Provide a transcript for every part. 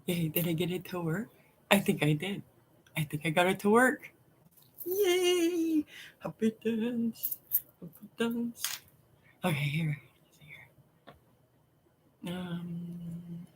Yay, did I get it to work? I think I did. I think I got it to work. Yay! Happy dance. Happy dance. Okay, here. Um.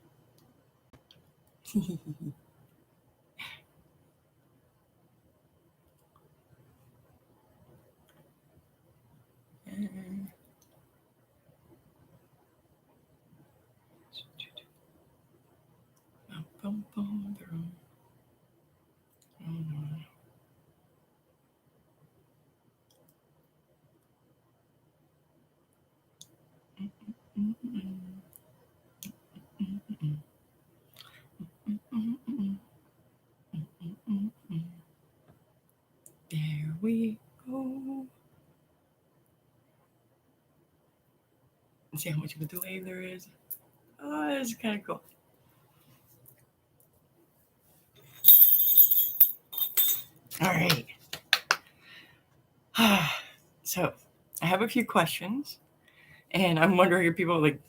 There we go. Let's see how much of a delay there is. Oh, it's kind of cool. All right. So, I have a few questions, and I'm wondering if people like,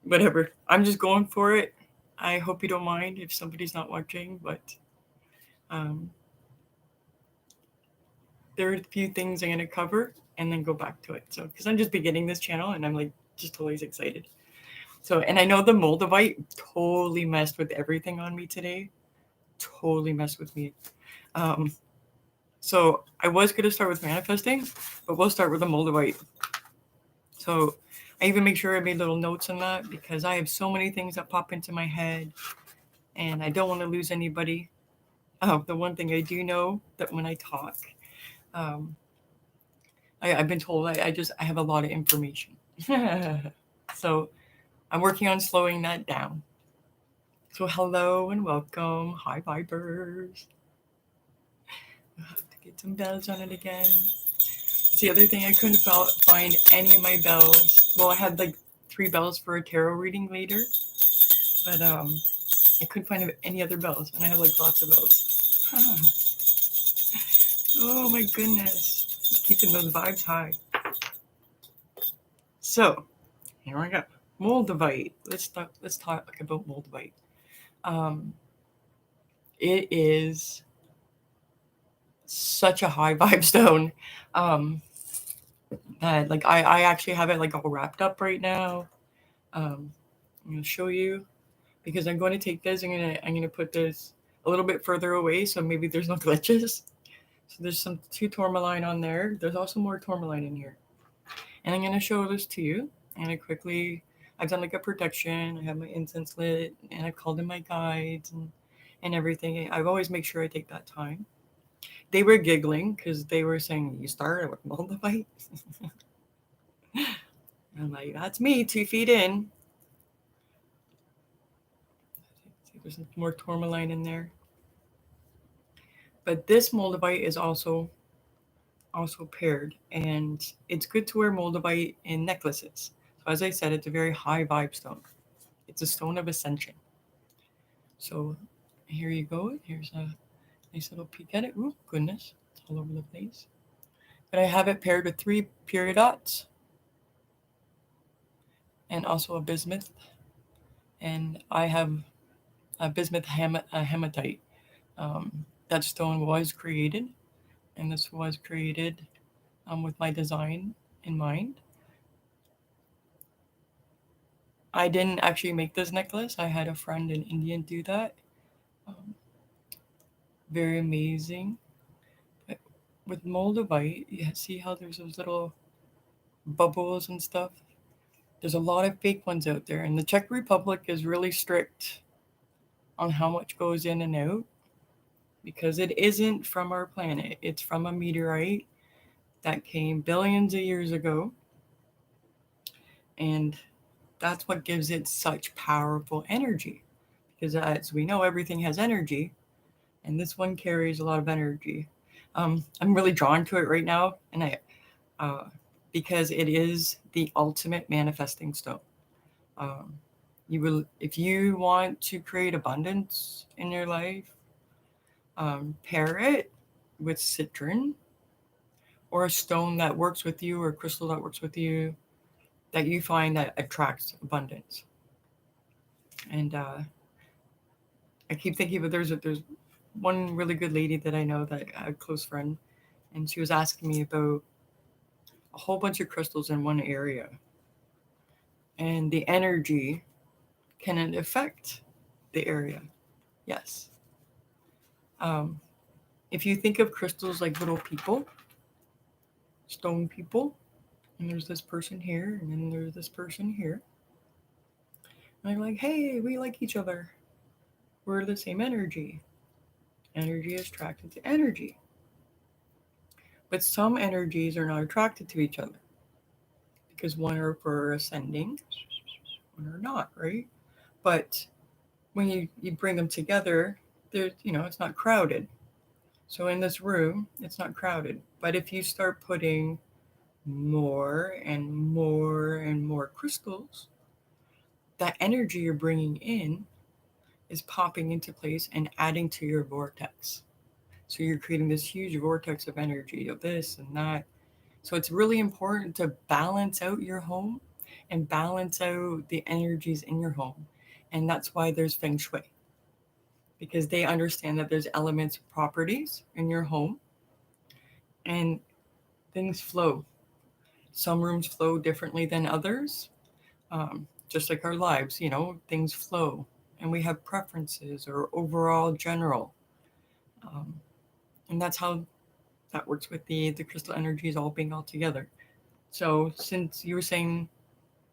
whatever. I'm just going for it. I hope you don't mind if somebody's not watching, but um, there are a few things I'm going to cover and then go back to it. So, because I'm just beginning this channel and I'm like just always excited. So, and I know the Moldavite totally messed with everything on me today. Totally messed with me. Um, so I was going to start with manifesting, but we'll start with the Moldavite. So I even make sure I made little notes on that because I have so many things that pop into my head and I don't want to lose anybody. The one thing I do know that when I talk, um, I've been told I have a lot of information. So I'm working on slowing that down. So hello and welcome. Hi, Vibers. I'll have to get some bells on it again. It's the other thing, I couldn't find any of my bells. Well, I had like 3 bells for a tarot reading later, but I couldn't find any other bells, and I have like lots of bells. Oh my goodness, keeping those vibes high. So here we go. Moldavite. Let's talk about Moldavite. Um, it is such a high vibe stone. Um, that like I actually have it like all wrapped up right now. Um, I'm gonna show you because I'm going to take this. I'm gonna put this a little bit further away so maybe there's no glitches. So there's some 2 tourmaline on there. There's also more tourmaline in here, and I'm gonna show this to you. And I quickly, I've done like a protection. I have my incense lit, and I've called in my guides and everything. I've always make sure I take that time. They were giggling because they were saying, "You started with Moldavite." I'm like, "That's me, 2 feet in." See, there's more tourmaline in there. But this Moldavite is also paired, and it's good to wear Moldavite in necklaces. So as I said, it's a very high vibe stone. It's a stone of ascension. So here you go. Here's a nice little peek at it. Ooh, goodness, it's all over the place. But I have it paired with 3 peridots and also a bismuth. And I have a bismuth hematite. Um, that stone was created, and this was created with my design in mind. I didn't actually make this necklace. I had a friend in India do that. Um, very amazing. But with Moldavite, you see how there's those little bubbles and stuff? There's a lot of fake ones out there, and the Czech Republic is really strict on how much goes in and out because it isn't from our planet. It's from a meteorite that came billions of years ago, and that's what gives it such powerful energy. Because as we know, everything has energy, and this one carries a lot of energy. I'm really drawn to it right now, and uh, because it is the ultimate manifesting stone. Um, you will, if you want to create abundance in your life, pair it with citron or a stone that works with you or a crystal that works with you that you find that attracts abundance. And I keep thinking, but there's one really good lady that I know, that a close friend, and she was asking me about a whole bunch of crystals in one area, and the energy can it affect the area. Yes. Um, if you think of crystals like little people, stone people, and there's this person here, and then there's this person here, and they're like, hey, we like each other. We're the same energy. Energy is attracted to energy. But some energies are not attracted to each other because one are for ascending, one are not, right? But when you bring them together, there's, it's not crowded. So in this room, it's not crowded. But if you start putting more and more and more crystals, that energy you're bringing in is popping into place and adding to your vortex. So you're creating this huge vortex of energy of this and that. So it's really important to balance out your home and balance out the energies in your home. And that's why there's feng shui, because they understand that there's elements, properties in your home, and things flow. Some rooms flow differently than others, just like our lives, things flow. And we have preferences or overall general. Um, and that's how that works with the crystal energies all being all together. So since you were saying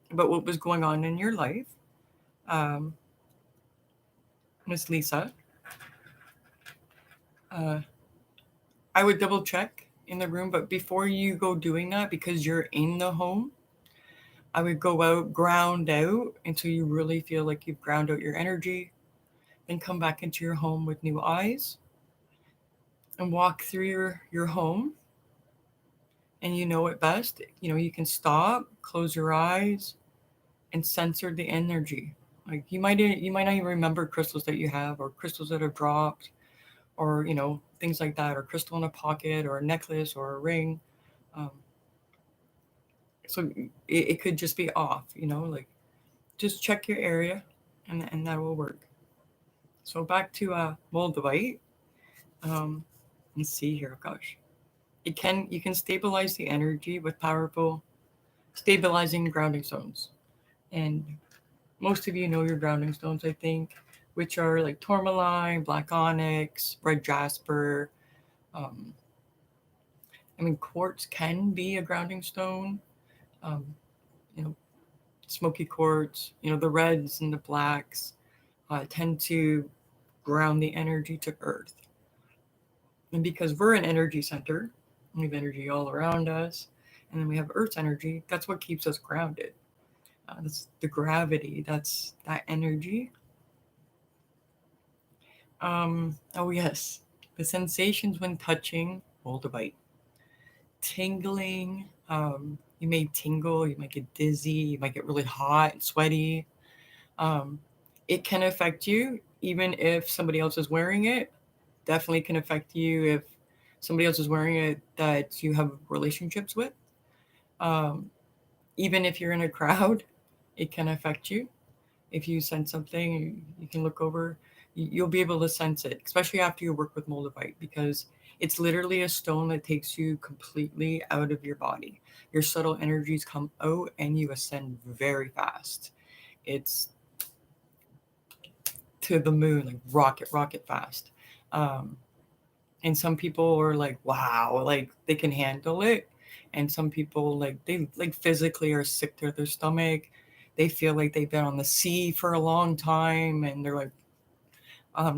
about what was going on in your life, um, Miss Lisa, uh, I would double check in the room, but before you go doing that, because you're in the home, I would go out, ground out until you really feel like you've ground out your energy, then come back into your home with new eyes and walk through your home, and you know it best. You can stop, close your eyes, and censor the energy. Like you might not even remember crystals that you have, or crystals that have dropped, or things like that, or crystal in a pocket, or a necklace, or a ring. Um, so it could just be off. Like just check your area, and that will work. So back to Moldavite. Um, let's see here. Gosh, you can stabilize the energy with powerful stabilizing grounding stones, and most of you know your grounding stones, I think, which are like tourmaline, black onyx, red jasper. Um, quartz can be a grounding stone. Um, you know, smoky quartz. The reds and the blacks tend to ground the energy to earth. And because we're an energy center, we have energy all around us, and then we have Earth's energy. That's what keeps us grounded. That's the gravity. That's that energy. Oh yes, the sensations when touching Moldavite. Tingling. You may tingle. You might get dizzy. You might get really hot and sweaty. Um, it can affect you even if somebody else is wearing it. Definitely can affect you if somebody else is wearing it that you have relationships with. Um, Even if you're in a crowd, it can affect you. If you sense something, you can look over. You'll be able to sense it, especially after you work with Moldavite, because it's literally a stone that takes you completely out of your body. Your subtle energies come out and you ascend very fast. It's to the moon, like rocket fast. Um, and some people are like, wow, like they can handle it. And some people they physically are sick to their stomach. They feel like they've been on the sea for a long time, and they're like,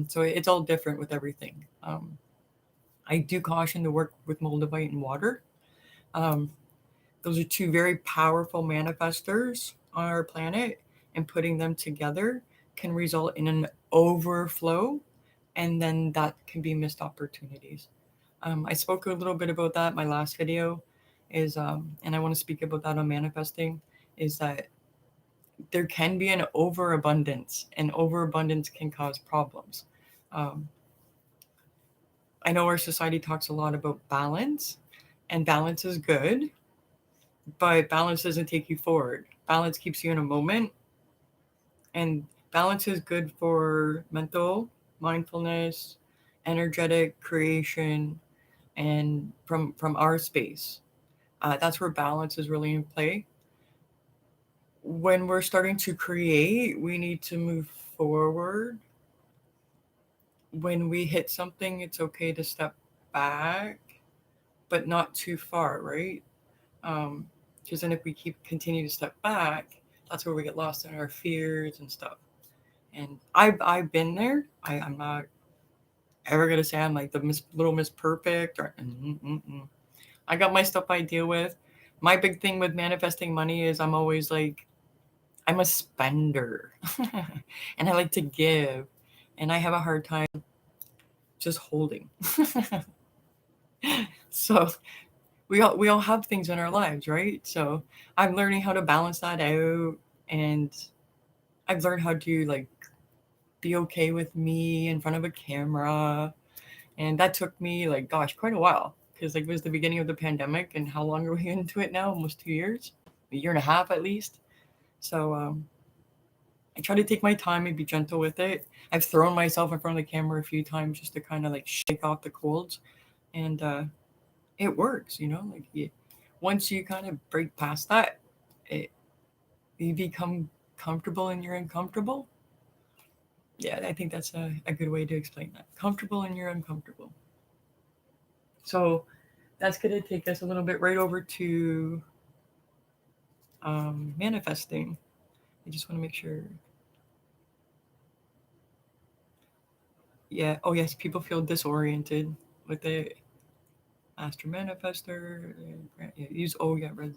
so it's all different with everything. I do caution to work with Moldavite and water. Um, those are two very powerful manifestors on our planet, and putting them together can result in an overflow, and then that can be missed opportunities. I spoke a little bit about that in my last video, and I want to speak about that on manifesting, is that there can be an overabundance, and overabundance can cause problems. Um, I know our society talks a lot about balance, and balance is good, but balance doesn't take you forward. Balance keeps you in a moment, and Balance is good for mental mindfulness, energetic creation, and from our space. That's where balance is really in play. When we're starting to create, we need to move forward. When we hit something, it's okay to step back, but not too far, right? Because then if we continue to step back, that's where we get lost in our fears and stuff. And I've been there. I'm not ever gonna say I'm like the little Miss Perfect or I got my stuff I deal with. My big thing with manifesting money is I'm always like I'm a spender, and I like to give, and I have a hard time just holding. So we all have things in our lives, right? So I'm learning how to balance that out, and I've learned how to like be okay with me in front of a camera, and that took me like gosh quite a while because like it was the beginning of the pandemic, and how long are we into it now? Almost 2 years, a year and a half at least. So I try to take my time and be gentle with it. I've thrown myself in front of the camera a few times just to kind of like shake off the colds, and it works, like once you kind of break past that, it, you become comfortable and you're uncomfortable. Yeah, I think that's a good way to explain that. Comfortable and you're uncomfortable. So that's going to take us a little bit right over to manifesting. I just want to make sure. Yeah. Oh, yes. People feel disoriented with the Master Manifester. Yeah, use, oh, yeah, red.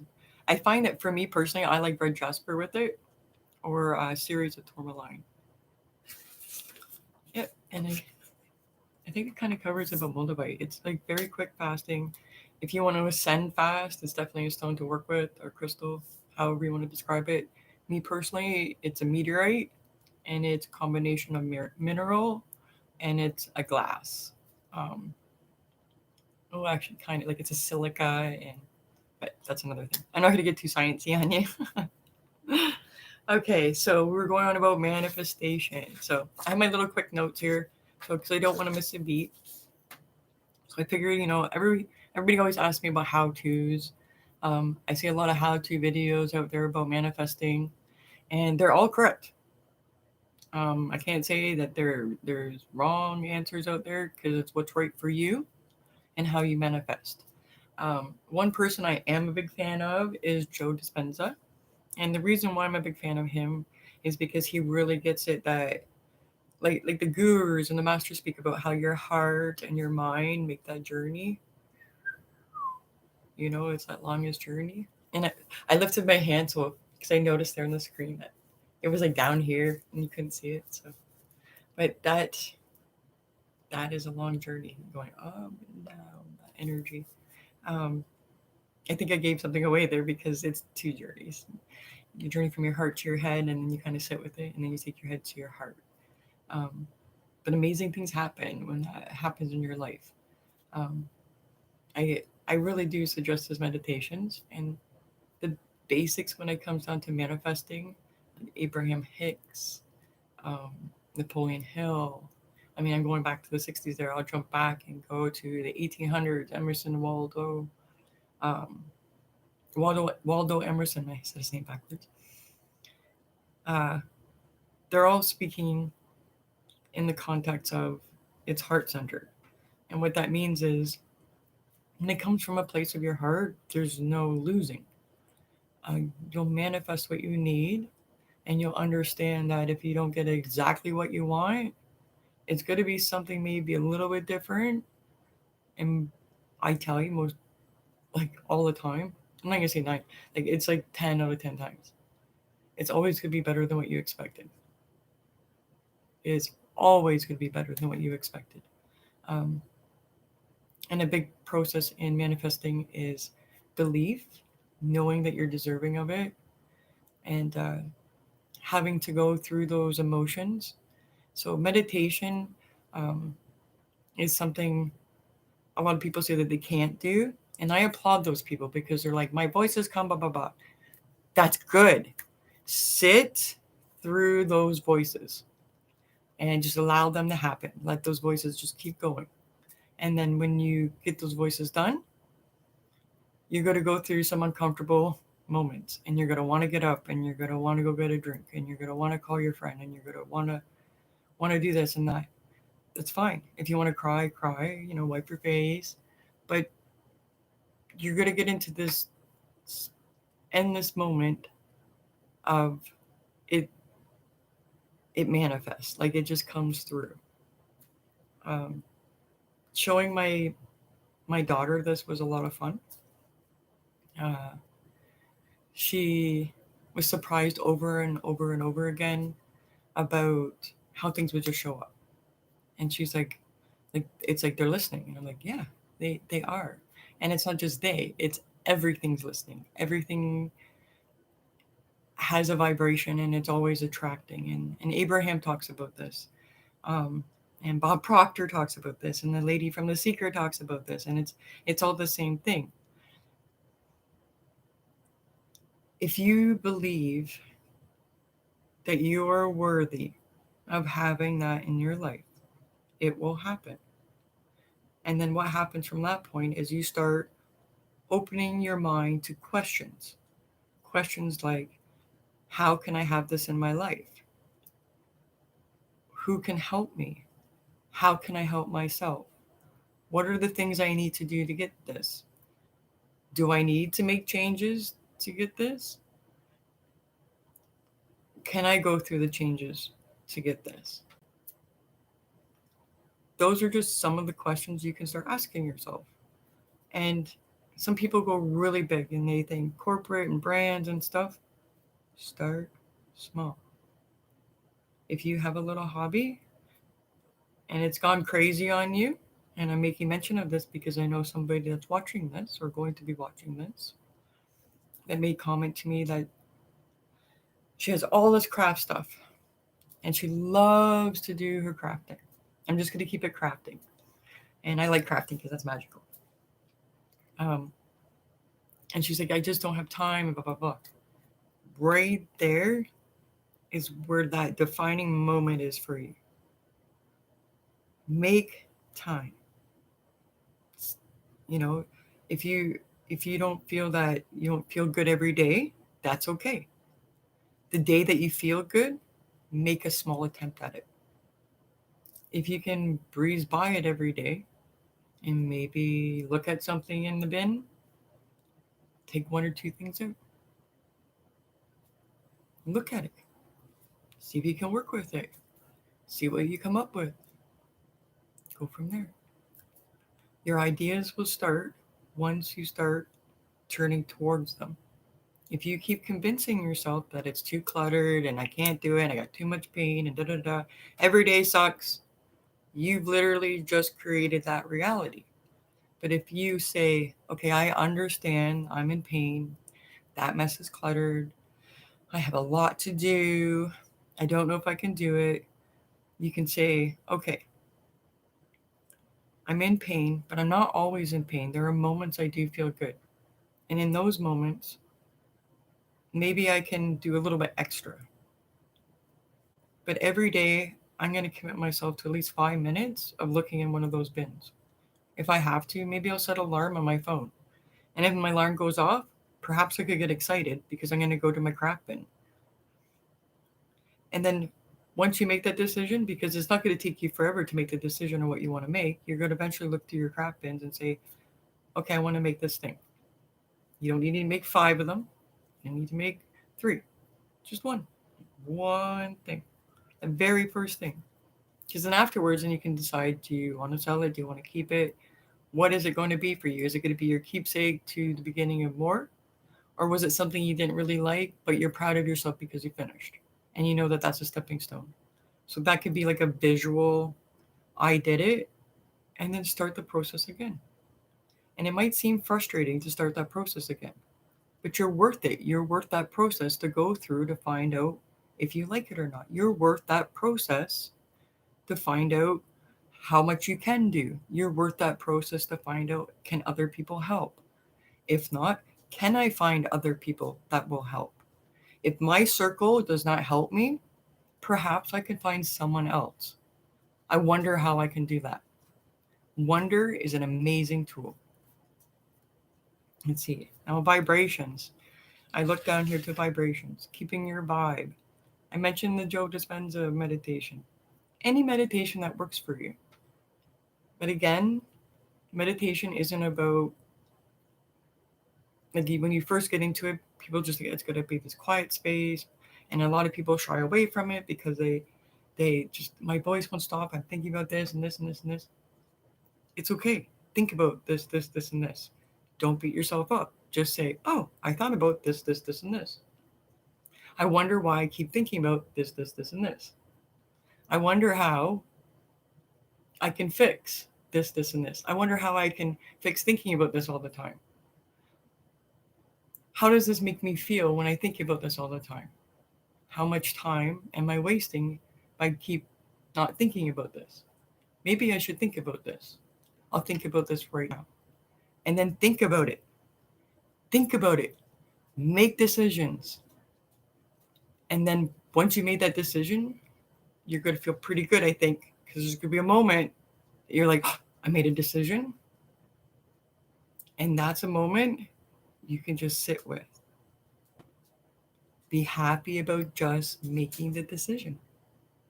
I find that for me personally, I like red jasper with it or a series of tourmaline. Yep. And I think it kind of covers about Moldavite. It's like very quick fasting. If you want to ascend fast, it's definitely a stone to work with or crystal, however you want to describe it. Me personally, it's a meteorite and it's a combination of mineral and it's a glass. Um, oh, actually, kind of like it's a silica, and but that's another thing. I'm not going to get too sciencey on you. Okay, so we're going on about manifestation. So I have my little quick notes here, so because I don't want to miss a beat. So I figured, everybody always asks me about how tos. I see a lot of how to videos out there about manifesting, and they're all correct. I can't say that there's wrong answers out there because it's what's right for you and how you manifest. One person I am a big fan of is Joe Dispenza, and the reason why I'm a big fan of him is because he really gets it that like the gurus and the masters speak about how your heart and your mind make that journey. It's that longest journey. And I lifted my hand so because I noticed there on the screen that it was like down here and you couldn't see it. So, but that is a long journey going up and down that energy. Um, I think I gave something away there because it's two journeys. You journey from your heart to your head, and then you kind of sit with it, and then you take your head to your heart. Um, but amazing things happen when that happens in your life. Um, I really do suggest those meditations and the basics when it comes down to manifesting. Abraham Hicks, um, Napoleon Hill. I mean, I'm going back to the 60s there. I'll jump back and go to the 1800s. Emerson um, Waldo Emerson. I said his name backwards. They're all speaking in the context of it's heart centered. And what that means is when it comes from a place of your heart, there's no losing. You'll manifest what you need, and you'll understand that if you don't get exactly what you want, it's going to be something maybe a little bit different. And I tell you, most like all the time, I'm not going to say 9, like it's like 10 out of 10 times. It's always going to be better than what you expected. It's always going to be better than what you expected. Um, and a big process in manifesting is belief, knowing that you're deserving of it, and having to go through those emotions. So meditation um, is something a lot of people say that they can't do, and I applaud those people because they're like, my voices come, blah blah blah. That's good. Sit, through those voices and just allow them to happen. Let those voices just keep going. And then when you get those voices done, you're going to go through some uncomfortable moments, and you're going to want to get up, and you're going to want to go get a drink, and you're going to want to call your friend, and you're going to want to do this and that. That's fine. If you want to cry, wipe your face. But you're going to get into this endless moment of it manifests. Like, it just comes through. Showing my daughter this was a lot of fun. She was surprised over and over and over again about how things would just show up. And she's like it's like they're listening. And I'm like, yeah, they are. And it's not just it's everything's listening. Everything has a vibration, and it's always attracting. And Abraham talks about this. And Bob Proctor talks about this, and the lady from The Secret talks about this, and it's all the same thing. If you believe that you are worthy of having that in your life, it will happen. And then what happens from that point is you start opening your mind to questions. Questions like, how can I have this in my life? Who can help me? How can I help myself? What are the things I need to do to get this? Do I need to make changes to get this? Can I go through the changes to get this? Those are just some of the questions you can start asking yourself. And some people go really big and they think corporate and brands and stuff. Start small. If you have a little hobby and it's gone crazy on you, and I'm making mention of this because I know somebody that's watching this or going to be watching this that made comment to me that she has all this craft stuff and she loves to do her crafting. I'm just going to keep it crafting. And I like crafting because that's magical. And she's like, I just don't have time, blah, blah, blah. Right there is where that defining moment is for you. Make time. If you don't feel that you don't feel good every day, that's okay. The day that you feel good, make a small attempt at it. If you can breeze by it every day and maybe look at something in the bin, take one or two things out. Look at it. See if you can work with it. See what you come up with. Go from there. Your ideas will start once you start turning towards them. If you keep convincing yourself that it's too cluttered and I can't do it, I got too much pain and da-da-da, every day sucks, you've literally just created that reality. But if you say, okay, I understand, I'm in pain, that mess is cluttered, I have a lot to do, I don't know if I can do it, you can say, okay, I'm in pain, but I'm not always in pain. There are moments I do feel good. And in those moments, maybe I can do a little bit extra. But every day, I'm going to commit myself to at least 5 minutes of looking in one of those bins. If I have to, maybe I'll set an alarm on my phone. And if my alarm goes off, perhaps I could get excited because I'm going to go to my craft bin. And then once you make that decision, because it's not going to take you forever to make the decision on what you want to make, you're going to eventually look through your craft bins and say, okay, I want to make this thing. You don't need to make 5 of them. You need to make 3. Just one thing. The very first thing. Because then afterwards, then you can decide, do you want to sell it? Do you want to keep it? What is it going to be for you? Is it going to be your keepsake to the beginning of more? Or was it something you didn't really like, but you're proud of yourself because you finished? And you know that that's a stepping stone. So that could be like a visual, I did it, and then start the process again. And it might seem frustrating to start that process again, but you're worth it. You're worth that process to go through to find out if you like it or not. You're worth that process to find out how much you can do. You're worth that process to find out, can other people help? If not, can I find other people that will help? If my circle does not help me, perhaps I could find someone else. I wonder how I can do that. Wonder is an amazing tool. Let's see. Now, vibrations. I look down here to vibrations, keeping your vibe. I mentioned the Joe Dispenza meditation. Any meditation that works for you. But again, meditation isn't about, like, when you first get into it, people just think it's going to be this quiet space. And a lot of people shy away from it because they just, my voice won't stop. I'm thinking about this and this and this and this. It's okay. Think about this, this, this, and this. Don't beat yourself up. Just say, oh, I thought about this, this, this, and this. I wonder why I keep thinking about this, this, this, and this. I wonder how I can fix this, this, and this. I wonder how I can fix thinking about this all the time. How does this make me feel when I think about this all the time? How much time am I wasting if I keep not thinking about this? Maybe I should think about this. I'll think about this right now. And then think about it. Think about it. Make decisions. And then once you made that decision, you're going to feel pretty good, I think, because there's going to be a moment you're like, oh, I made a decision. And that's a moment you can just sit with. Be happy about just making the decision,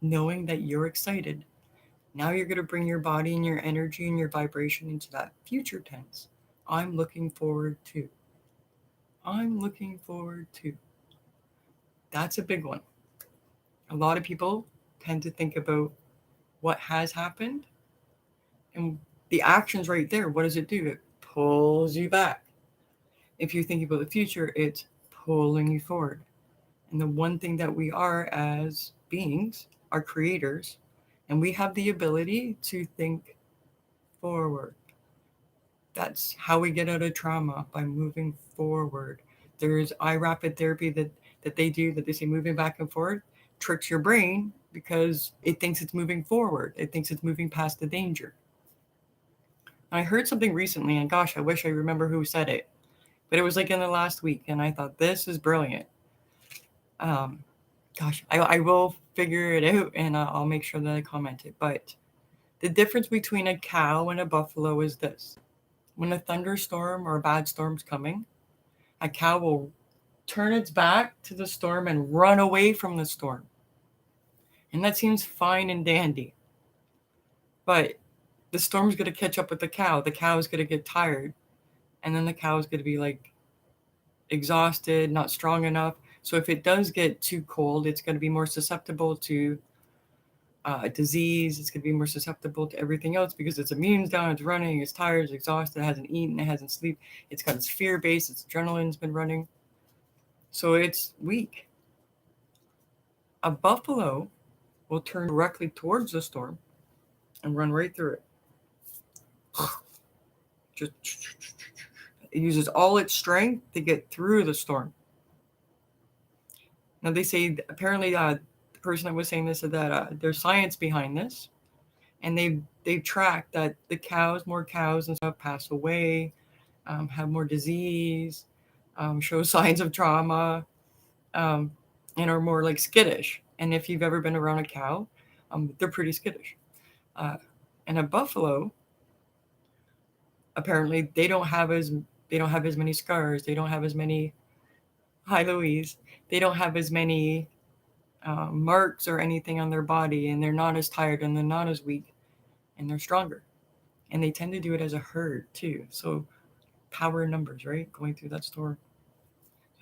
knowing that you're excited. Now you're going to bring your body and your energy and your vibration into that future tense. I'm looking forward to. I'm looking forward to. That's a big one. A lot of people tend to think about what has happened, and the actions right there, what does it do? It pulls you back. If you're thinking about the future, it's pulling you forward. And the one thing that we are as beings are creators, and we have the ability to think forward. That's how we get out of trauma, by moving forward. There's eye rapid therapy that they do, that they say moving back and forward tricks your brain because it thinks it's moving forward. It thinks it's moving past the danger. I heard something recently, and gosh, I wish I remember who said it, but it was like in the last week, and I thought, this is brilliant. Gosh, I will figure it out, and I'll make sure that I comment it. But the difference between a cow and a buffalo is this. When a thunderstorm or a bad storm's coming, a cow will turn its back to the storm and run away from the storm. And that seems fine and dandy. But the storm's going to catch up with the cow. The cow is going to get tired. And then the cow is going to be like exhausted, not strong enough. So if it does get too cold, it's going to be more susceptible to disease. It's going to be more susceptible to everything else because its immune's down, it's running, it's tired, it's exhausted, it hasn't eaten, it hasn't slept. It's got its fear base, its adrenaline's been running. So it's weak. A buffalo will turn directly towards the storm and run right through it. Just, it uses all its strength to get through the storm. Now they say, apparently the person that was saying this said that there's science behind this, and they've tracked that the more cows and stuff pass away, have more disease, show signs of trauma, and are more like skittish. And if you've ever been around a cow, they're pretty skittish. And a buffalo, apparently they don't have as many scars. They don't have as many. Hi, Louise. They don't have as many marks or anything on their body, and they're not as tired, and they're not as weak, and they're stronger. And they tend to do it as a herd too. So power in numbers, right? Going through that storm.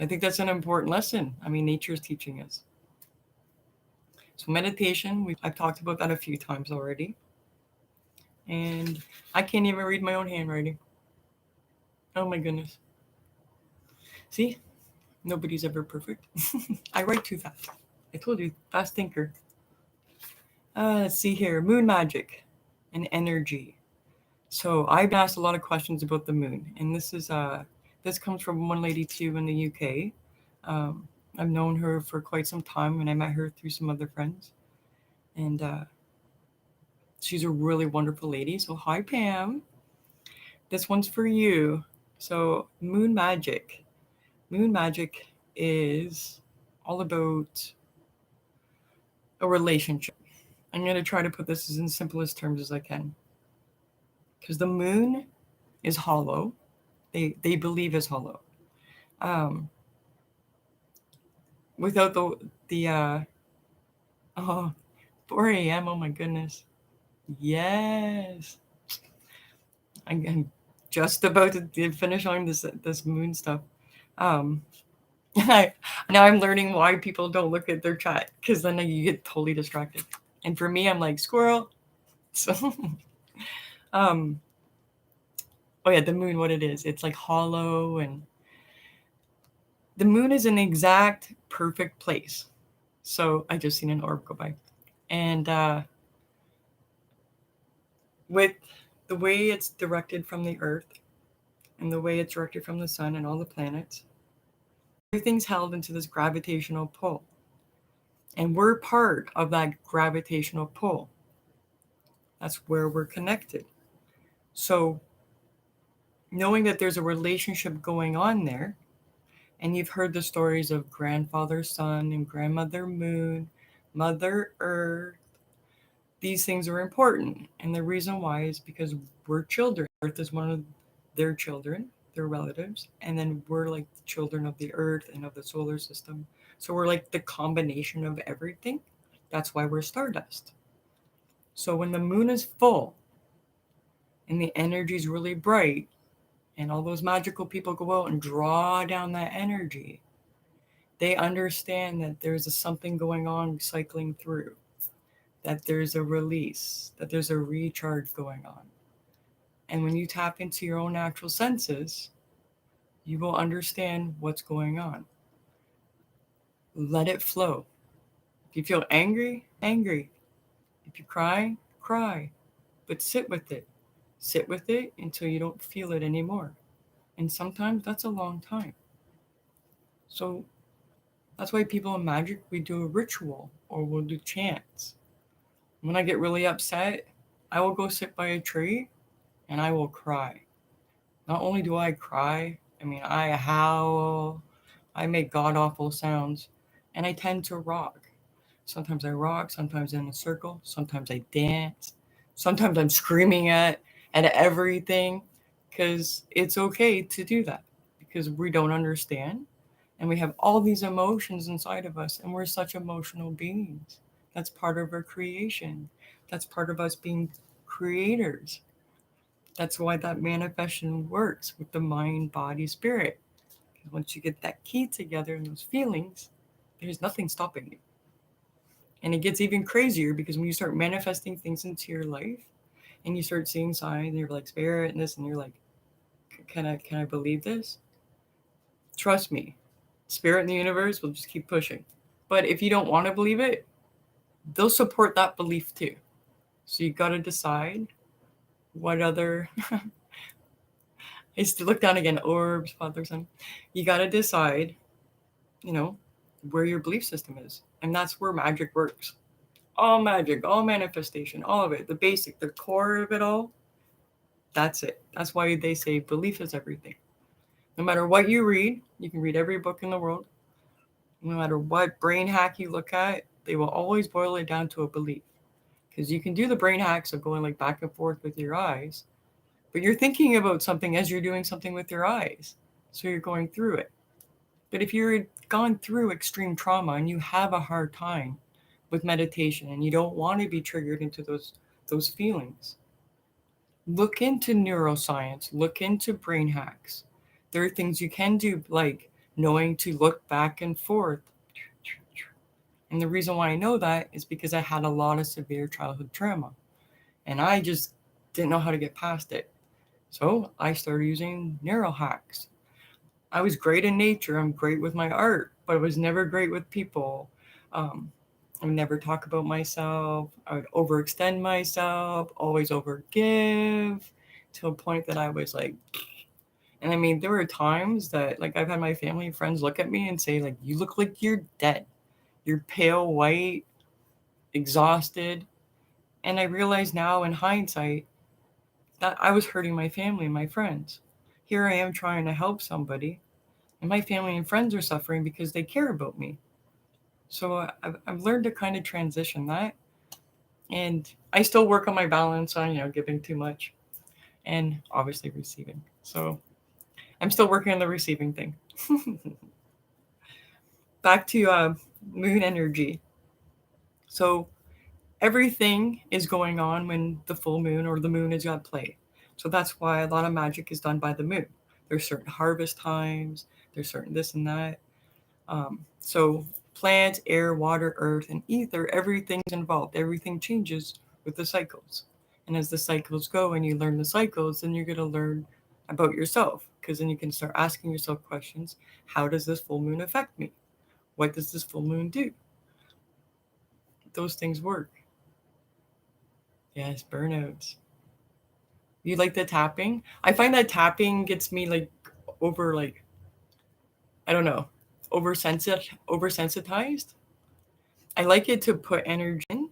I think that's an important lesson. I mean, nature is teaching us. So meditation, I've talked about that a few times already. And I can't even read my own handwriting. Oh my goodness. See? Nobody's ever perfect. I write too fast. I told you, fast thinker. Let's see here. Moon magic and energy. So I've asked a lot of questions about the moon. And this comes from one lady too in the UK. I've known her for quite some time, and I met her through some other friends. And she's a really wonderful lady. So hi, Pam. This one's for you. So moon magic. Moon magic is all about a relationship. I'm going to try to put this as in simplest terms as I can. Because the moon is hollow. They believe is hollow. Without the 4 a.m. Oh my goodness. Yes. I'm just about to finish on this moon stuff. Now I'm learning why people don't look at their chat, because then you get totally distracted. And for me, I'm like squirrel. So, oh yeah, the moon, what it is, it's like hollow, and the moon is an exact perfect place. So I just seen an orb go by, and with the way it's directed from the Earth, and the way it's directed from the sun and all the planets, everything's held into this gravitational pull. And we're part of that gravitational pull. That's where we're connected. So knowing that there's a relationship going on there, and you've heard the stories of grandfather sun and grandmother moon, mother earth, these things are important. And the reason why is because we're children. Earth is one of their children, their relatives, and then we're like the children of the earth and of the solar system. So we're like the combination of everything. That's why we're stardust. So when the moon is full and the energy is really bright, and all those magical people go out and draw down that energy, they understand that there's something going on cycling through, that there's a release, that there's a recharge going on. And when you tap into your own natural senses, you will understand what's going on. Let it flow. If you feel angry, angry. If you cry, cry. But sit with it. Sit with it until you don't feel it anymore. And sometimes that's a long time. So that's why people in magic, we do a ritual or we'll do chants. When I get really upset, I will go sit by a tree and I will cry. Not only do I cry, I mean, I howl, I make god awful sounds, and I tend to rock. Sometimes I rock, sometimes in a circle, sometimes I dance, sometimes I'm screaming at everything, because it's okay to do that, because we don't understand, and we have all these emotions inside of us, and we're such emotional beings. That's part of our creation. That's part of us being creators. That's why that manifestation works with the mind, body, spirit. Because once you get that key together and those feelings, there's nothing stopping you. And it gets even crazier, because when you start manifesting things into your life and you start seeing signs and you're like spirit and this, and you're like, can I believe this? Trust me, spirit and the universe will just keep pushing. But if you don't want to believe it, they'll support that belief too. So you got to decide what other I used to look down again, orbs, father, son. You got to decide, where your belief system is. And that's where magic works. All magic, all manifestation, all of it, the basic, the core of it all, that's it. That's why they say belief is everything. No matter what you read, you can read every book in the world. No matter what brain hack you look at, they will always boil it down to a belief. Because you can do the brain hacks of going like back and forth with your eyes, but you're thinking about something as you're doing something with your eyes. So you're going through it. But if you're gone through extreme trauma and you have a hard time with meditation and you don't want to be triggered into those feelings, look into neuroscience, look into brain hacks. There are things you can do, like knowing to look back and forth. And the reason why I know that is because I had a lot of severe childhood trauma and I just didn't know how to get past it. So I started using neuro hacks. I was great in nature. I'm great with my art, but I was never great with people. I would never talk about myself. I would overextend myself, always overgive, to a point that I was like, and I mean, there were times that like I've had my family and friends look at me and say like, you look like you're dead. You're pale white, exhausted. And I realize now in hindsight that I was hurting my family and my friends. Here I am trying to help somebody, and my family and friends are suffering because they care about me. So I've learned to kind of transition that. And I still work on my balance on, giving too much and obviously receiving. So I'm still working on the receiving thing. Back to moon energy. So everything is going on when the full moon or the moon is at play. So that's why a lot of magic is done by the moon. There's certain harvest times, there's certain this and that. So plants, air, water, earth, and ether, everything's involved. Everything changes with the cycles. And as the cycles go and you learn the cycles, then you're going to learn about yourself because then you can start asking yourself questions. How does this full moon affect me? What does this full moon do? Those things work. Yes, burnouts. You like the tapping? I find that tapping gets me like over like I don't know, oversensitized. I like it to put energy in,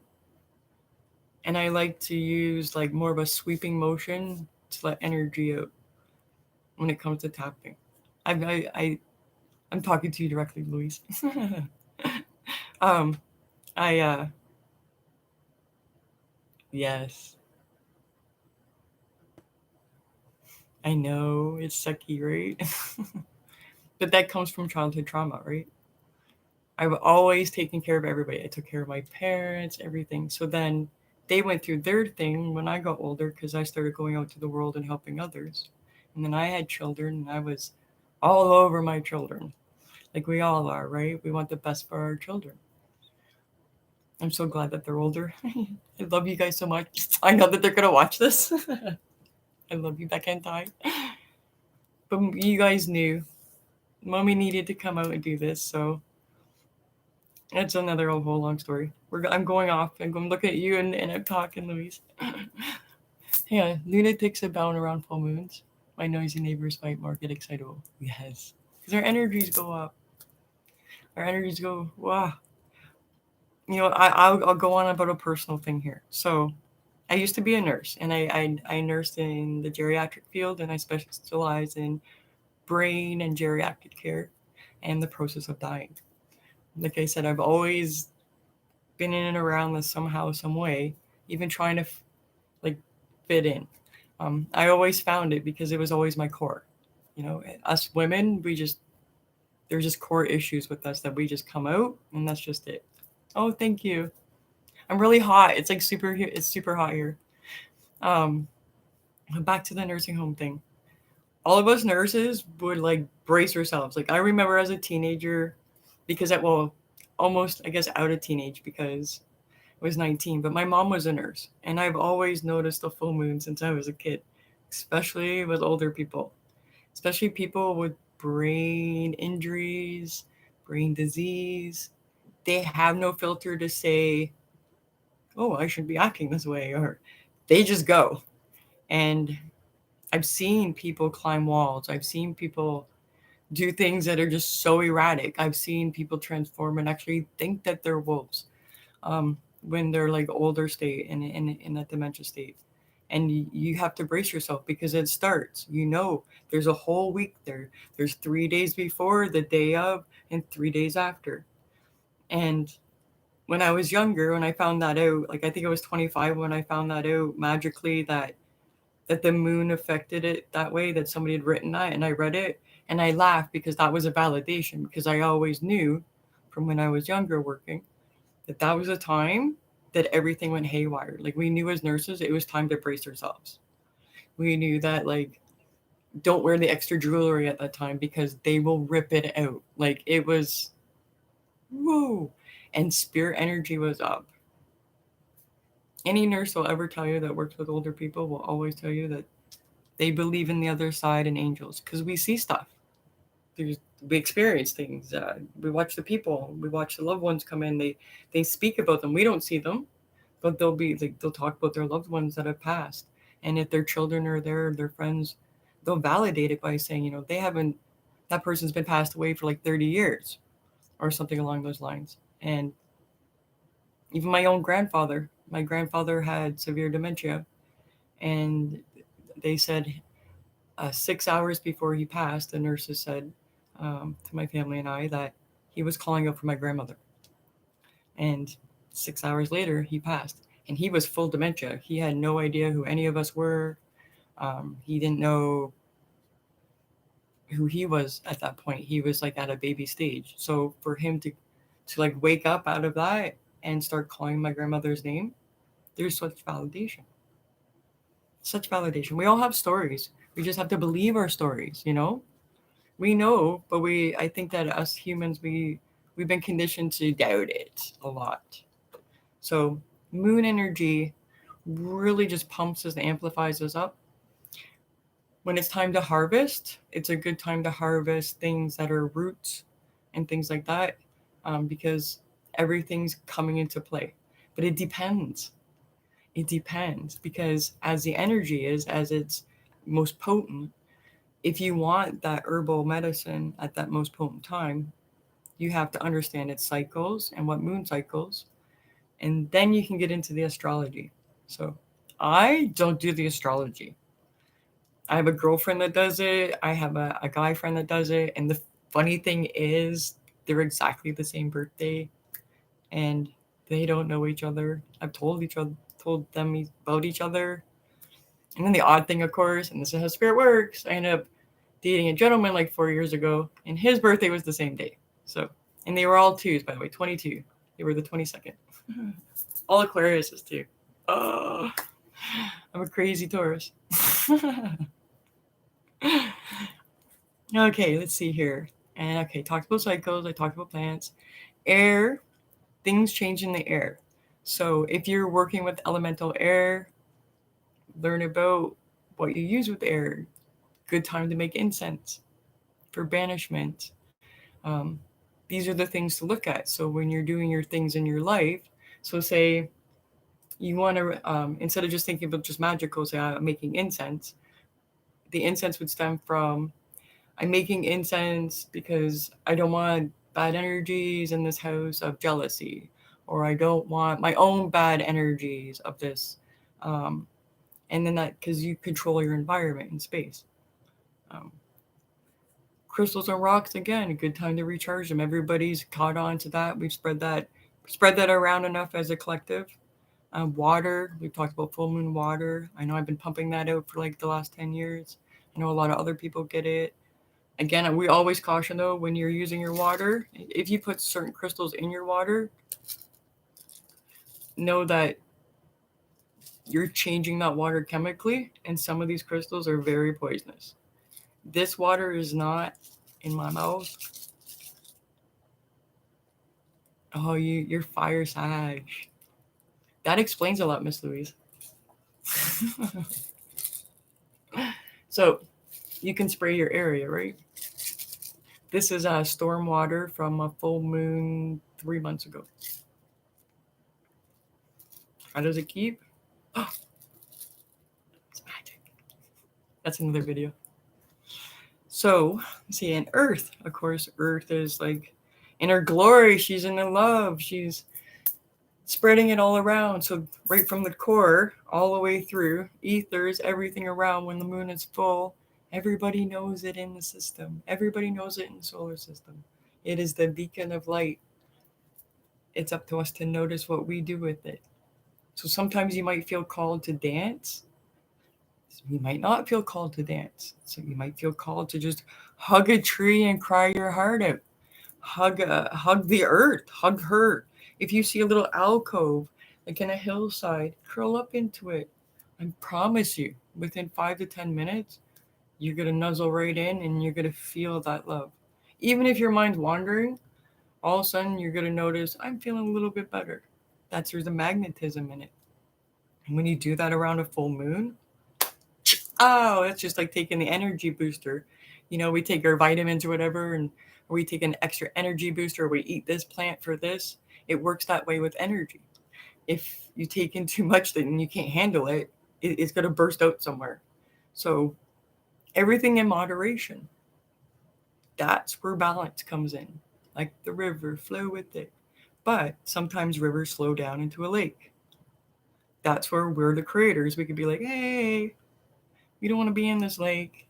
and I like to use like more of a sweeping motion to let energy out when it comes to tapping. I'm talking to you directly, Louise. um, I yes, I know it's sucky, right? But that comes from childhood trauma, right? I've always taken care of everybody. I took care of my parents, everything. So then they went through their thing when I got older because I started going out to the world and helping others. And then I had children and I was all over my children. Like we all are, right? We want the best for our children. I'm so glad that they're older. I love you guys so much. I know that they're going to watch this. I love you, Becca and Ty. But you guys knew mommy needed to come out and do this. So that's another whole long story. I'm going off. I'm going to look at you and I'm talking, Louise. Yeah, lunatics abound around full moons. My noisy neighbors might more get excitable. Yes. Because our energies go up. Our energies go, wow. I'll go on about a personal thing here. So I used to be a nurse, and I nursed in the geriatric field, and I specialize in brain and geriatric care and the process of dying. Like I said, I've always been in and around this somehow, some way, even trying to like fit in. I always found it because it was always my core. Us women, there's just core issues with us that we just come out, and that's just it. Oh, thank you. I'm really hot. It's like it's super hot here. Um, Back to the nursing home thing. All of us nurses would like brace ourselves. Like I remember as a teenager, because almost I guess out of teenage because I was 19, but my mom was a nurse, and I've always noticed the full moon since I was a kid, especially with older people, especially people with brain injuries, brain disease. They have no filter to say, "Oh, I should be acting this way," or they just go. And I've seen people climb walls. I've seen people do things that are just so erratic. I've seen people transform and actually think that they're wolves um, when they're like older state and in that dementia state. And you have to brace yourself because it starts. There's a whole week there. There's 3 days before, the day of, and 3 days after. And when I was younger, when I found that out, like I think I was 25 when I found that out magically that the moon affected it that way, that somebody had written that, and I read it and I laughed because that was a validation because I always knew from when I was younger working that was a time that everything went haywire. Like we knew as nurses it was time to brace ourselves. We knew that like don't wear the extra jewelry at that time because they will rip it out. Like it was whoa. And spirit energy was up. Any nurse will ever tell you that works with older people will always tell you that they believe in the other side and angels because we see stuff. We experience things. We watch the people. We watch the loved ones come in. They speak about them. We don't see them, but they'll talk about their loved ones that have passed. And if their children are there, their friends, they'll validate it by saying, they haven't. That person's been passed away for like 30 years, or something along those lines. And even my own grandfather. My grandfather had severe dementia, and they said 6 hours before he passed, the nurses said to my family and I that he was calling out for my grandmother. And 6 hours later, he passed. And he was full dementia. He had no idea who any of us were. He didn't know who he was at that point. He was like at a baby stage. So for him to like wake up out of that and start calling my grandmother's name, there's such validation. Such validation. We all have stories. We just have to believe our stories, you know? We know, but I think that us humans, we've been conditioned to doubt it a lot. So moon energy really just pumps us and amplifies us up. When it's time to harvest, it's a good time to harvest things that are roots and things like that, because everything's coming into play. But it depends. It depends, because as the energy is, as it's most potent, if you want that herbal medicine at that most potent time, you have to understand its cycles and what moon cycles, and then you can get into the astrology. So I don't do the astrology. I have a girlfriend that does it. I have a guy friend that does it. And the funny thing is, they're exactly the same birthday, and they don't know each other. I've told them about each other. And then the odd thing, of course, and this is how spirit works, I ended up dating a gentleman like 4 years ago, and his birthday was the same day. So, and they were all twos, by the way, 22. They were the 22nd. All Aquariuses too. Oh, I'm a crazy Taurus. Okay, let's see here. And okay, talked about cycles. I talked about planets. Air, things change in the air. So if you're working with elemental air, learn about what you use with air. Good time to make incense for banishment. Um, these are the things to look at. So when you're doing your things in your life, so say you want to, instead of just thinking about just magical, say I'm making incense, the incense would stem from, I'm making incense because I don't want bad energies in this house of jealousy, or I don't want my own bad energies of this. And then that, because you control your environment and space. Um, Crystals and rocks, again, a good time to recharge them. Everybody's caught on to that. We've spread that around enough as a collective. Water, we've talked about full moon water. I know I've been pumping that out for like the last 10 years. I know a lot of other people get it. Again, we always caution though, when you're using your water, if you put certain crystals in your water, know that you're changing that water chemically, and some of these crystals are very poisonous. This water is not in my mouth. Oh, you're fire sag. That explains a lot, Miss Louise. So you can spray your area, right? This is storm water from a full moon 3 months ago. How does it keep? Oh, it's magic. That's another video. So, see, and Earth, of course, Earth is like in her glory. She's in her love. She's spreading it all around. So right from the core all the way through, ethers, everything around. When the moon is full, everybody knows it in the system. Everybody knows it in the solar system. It is the beacon of light. It's up to us to notice what we do with it. So sometimes you might feel called to dance. You might not feel called to dance. So you might feel called to just hug a tree and cry your heart out. Hug the earth. Hug her. If you see a little alcove, like in a hillside, curl up into it. I promise you, within 5 to 10 minutes, you're going to nuzzle right in and you're going to feel that love. Even if your mind's wandering, all of a sudden you're going to notice, I'm feeling a little bit better. There's a magnetism in it. And when you do that around a full moon, oh, that's just like taking the energy booster. You know, we take our vitamins or whatever, and or we take an extra energy booster, or we eat this plant for this. It works that way with energy. If you take in too much and you can't handle it, it's going to burst out somewhere. So everything in moderation. That's where balance comes in. Like the river, flow with it. But sometimes rivers slow down into a lake. That's where we're the creators. We could be like, hey, we don't want to be in this lake.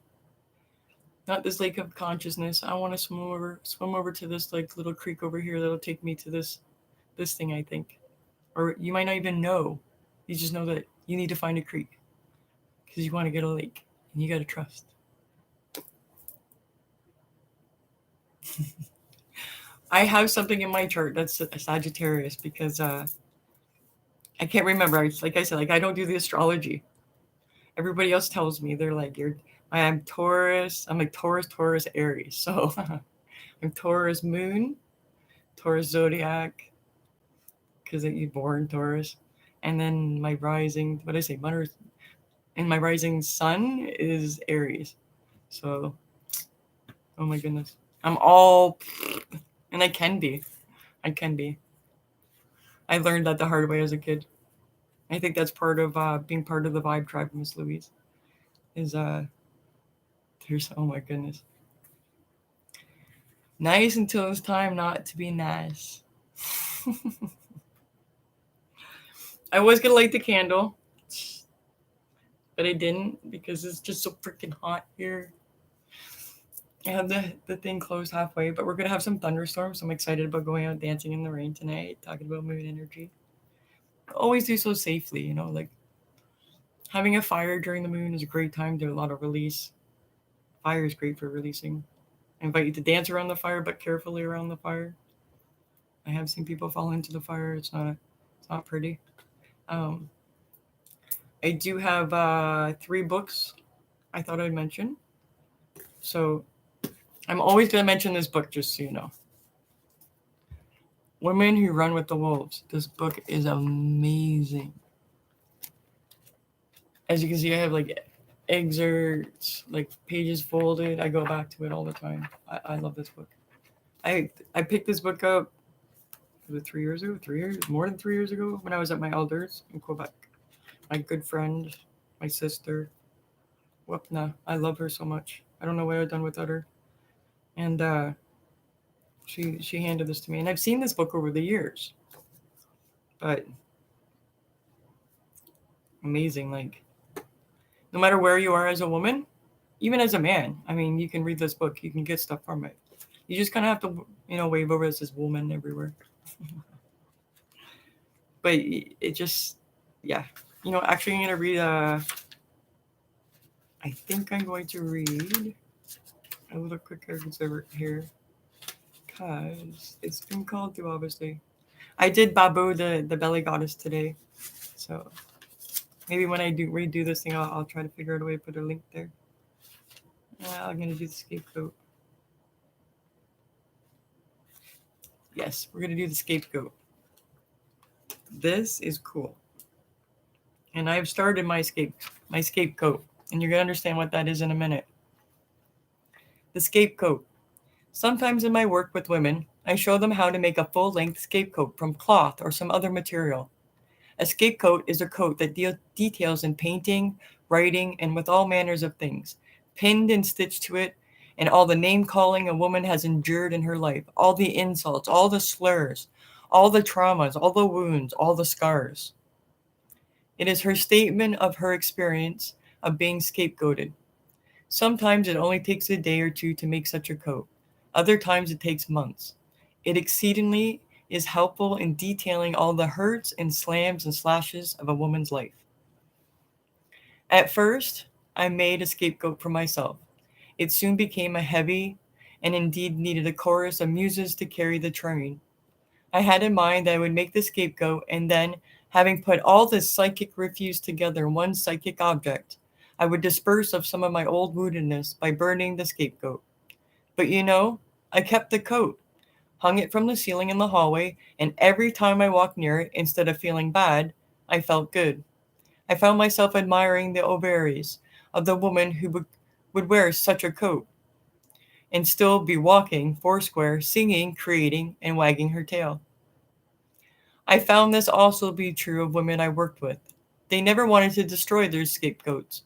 Not this lake of consciousness. I want to swim over to this like little creek over here that'll take me to this this thing, I think. Or you might not even know. You just know that you need to find a creek because you want to get a lake and you got to trust. I have something in my chart that's a Sagittarius because I can't remember. Like I said, like I don't do the astrology. Everybody else tells me they're like I'm Taurus. I'm like Taurus, Aries. So I'm Taurus moon, Taurus zodiac, because you're born Taurus, and then my rising. What did I say? Mother, and my rising sun is Aries. So, oh my goodness, I'm all, and I can be. I can be. I learned that the hard way as a kid. I think that's part of being part of the vibe tribe, Miss Louise. Is there's oh my goodness. Nice until it's time not to be nice. I was gonna light the candle, but I didn't because it's just so freaking hot here. I have the thing closed halfway, but we're gonna have some thunderstorms. So I'm excited about going out dancing in the rain tonight, talking about moon energy. Always do so safely, you know, like having a fire during the moon is a great time to do a lot of release. Fire is great for releasing. I invite you to dance around the fire, but carefully around the fire. I have seen people fall into the fire. It's not pretty. Um, I do have 3 books I thought I'd mention. So I'm always going to mention this book, just so you know. Women Who Run with the Wolves. This book is amazing. As you can see, I have like excerpts, like pages folded. I go back to it all the time. I love this book. I picked this book up, was it 3 years ago? 3 years? More than 3 years ago when I was at my elders in Quebec. My good friend, my sister, Wapna. I love her so much. I don't know what I've done without her. And she handed this to me. And I've seen this book over the years. But amazing, like no matter where you are as a woman, even as a man, I mean, you can read this book. You can get stuff from it. You just kind of have to, wave over as this woman everywhere. But it just, yeah. Actually, I'm going to read, I think I'm going to read a little quicker here. Because it's been called through, obviously. I did Babu, the belly goddess, today. So maybe when I redo this thing, I'll try to figure out a way to put a link there. I'm going to do the scapegoat. Yes, we're going to do the scapegoat. This is cool. And I've started my scapegoat. And you're going to understand what that is in a minute. The scapegoat. Sometimes in my work with women, I show them how to make a full-length scapegoat from cloth or some other material. A scapegoat is a coat that details in painting, writing, and with all manners of things, pinned and stitched to it, and all the name-calling a woman has endured in her life, all the insults, all the slurs, all the traumas, all the wounds, all the scars. It is her statement of her experience of being scapegoated. Sometimes it only takes a day or two to make such a coat. Other times it takes months. It exceedingly is helpful in detailing all the hurts and slams and slashes of a woman's life. At first, I made a scapegoat for myself. It soon became a heavy and indeed needed a chorus of muses to carry the train. I had in mind that I would make the scapegoat and then, having put all this psychic refuse together in one psychic object, I would disperse of some of my old woundedness by burning the scapegoat. But I kept the coat, hung it from the ceiling in the hallway, and every time I walked near it, instead of feeling bad, I felt good. I found myself admiring the ovaries of the woman who would wear such a coat and still be walking foursquare, singing, creating, and wagging her tail. I found this also to be true of women I worked with. They never wanted to destroy their scapegoats.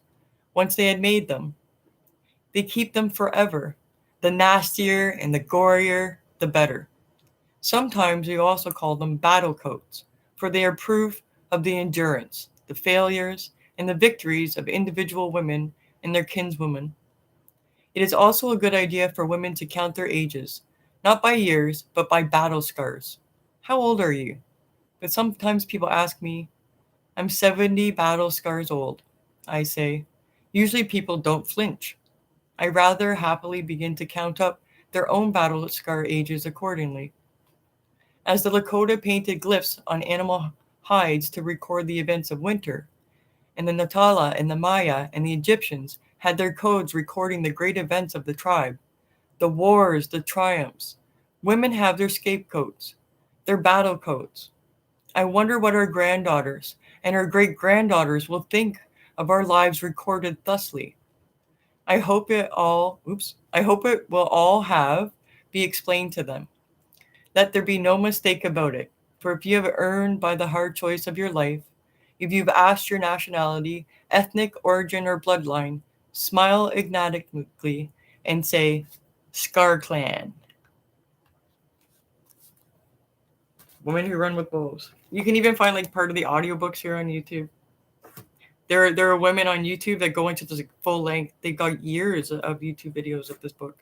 Once they had made them, they keep them forever. The nastier and the gorier, the better. Sometimes we also call them battle coats, for they are proof of the endurance, the failures, and the victories of individual women and their kinswomen. It is also a good idea for women to count their ages, not by years, but by battle scars. How old are you? But sometimes people ask me, I'm 70 battle scars old. I say, usually people don't flinch. I rather happily begin to count up their own battle scar ages accordingly. As the Lakota painted glyphs on animal hides to record the events of winter, and the Natala and the Maya and the Egyptians had their codes recording the great events of the tribe, the wars, the triumphs. Women have their scapegoats, their battle codes. I wonder what our granddaughters and our great granddaughters will think of our lives recorded thusly. I hope it will all be explained to them. Let there be no mistake about it. For if you have earned by the hard choice of your life, if you've asked your nationality, ethnic origin, or bloodline, smile enigmatically and say, Scar Clan. Women who run with wolves. You can even find like part of the audiobooks here on YouTube. There are women on YouTube that go into this like, full length. They got years of YouTube videos of this book.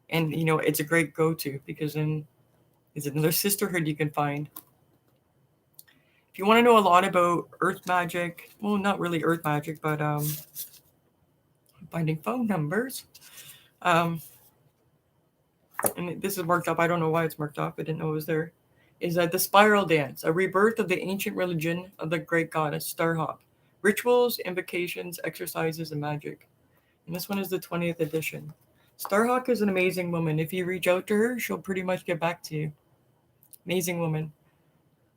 And you know, it's a great go-to because then it's another sisterhood you can find. If you want to know a lot about earth magic, well, not really earth magic, but finding phone numbers. And this is marked up. I don't know why it's marked up. I didn't know it was there. Is that the spiral dance, a rebirth of the ancient religion of the great goddess Starhawk. Rituals, invocations, exercises, and magic. And this one is the 20th edition. Starhawk is an amazing woman. If you reach out to her, she'll pretty much get back to you. Amazing woman.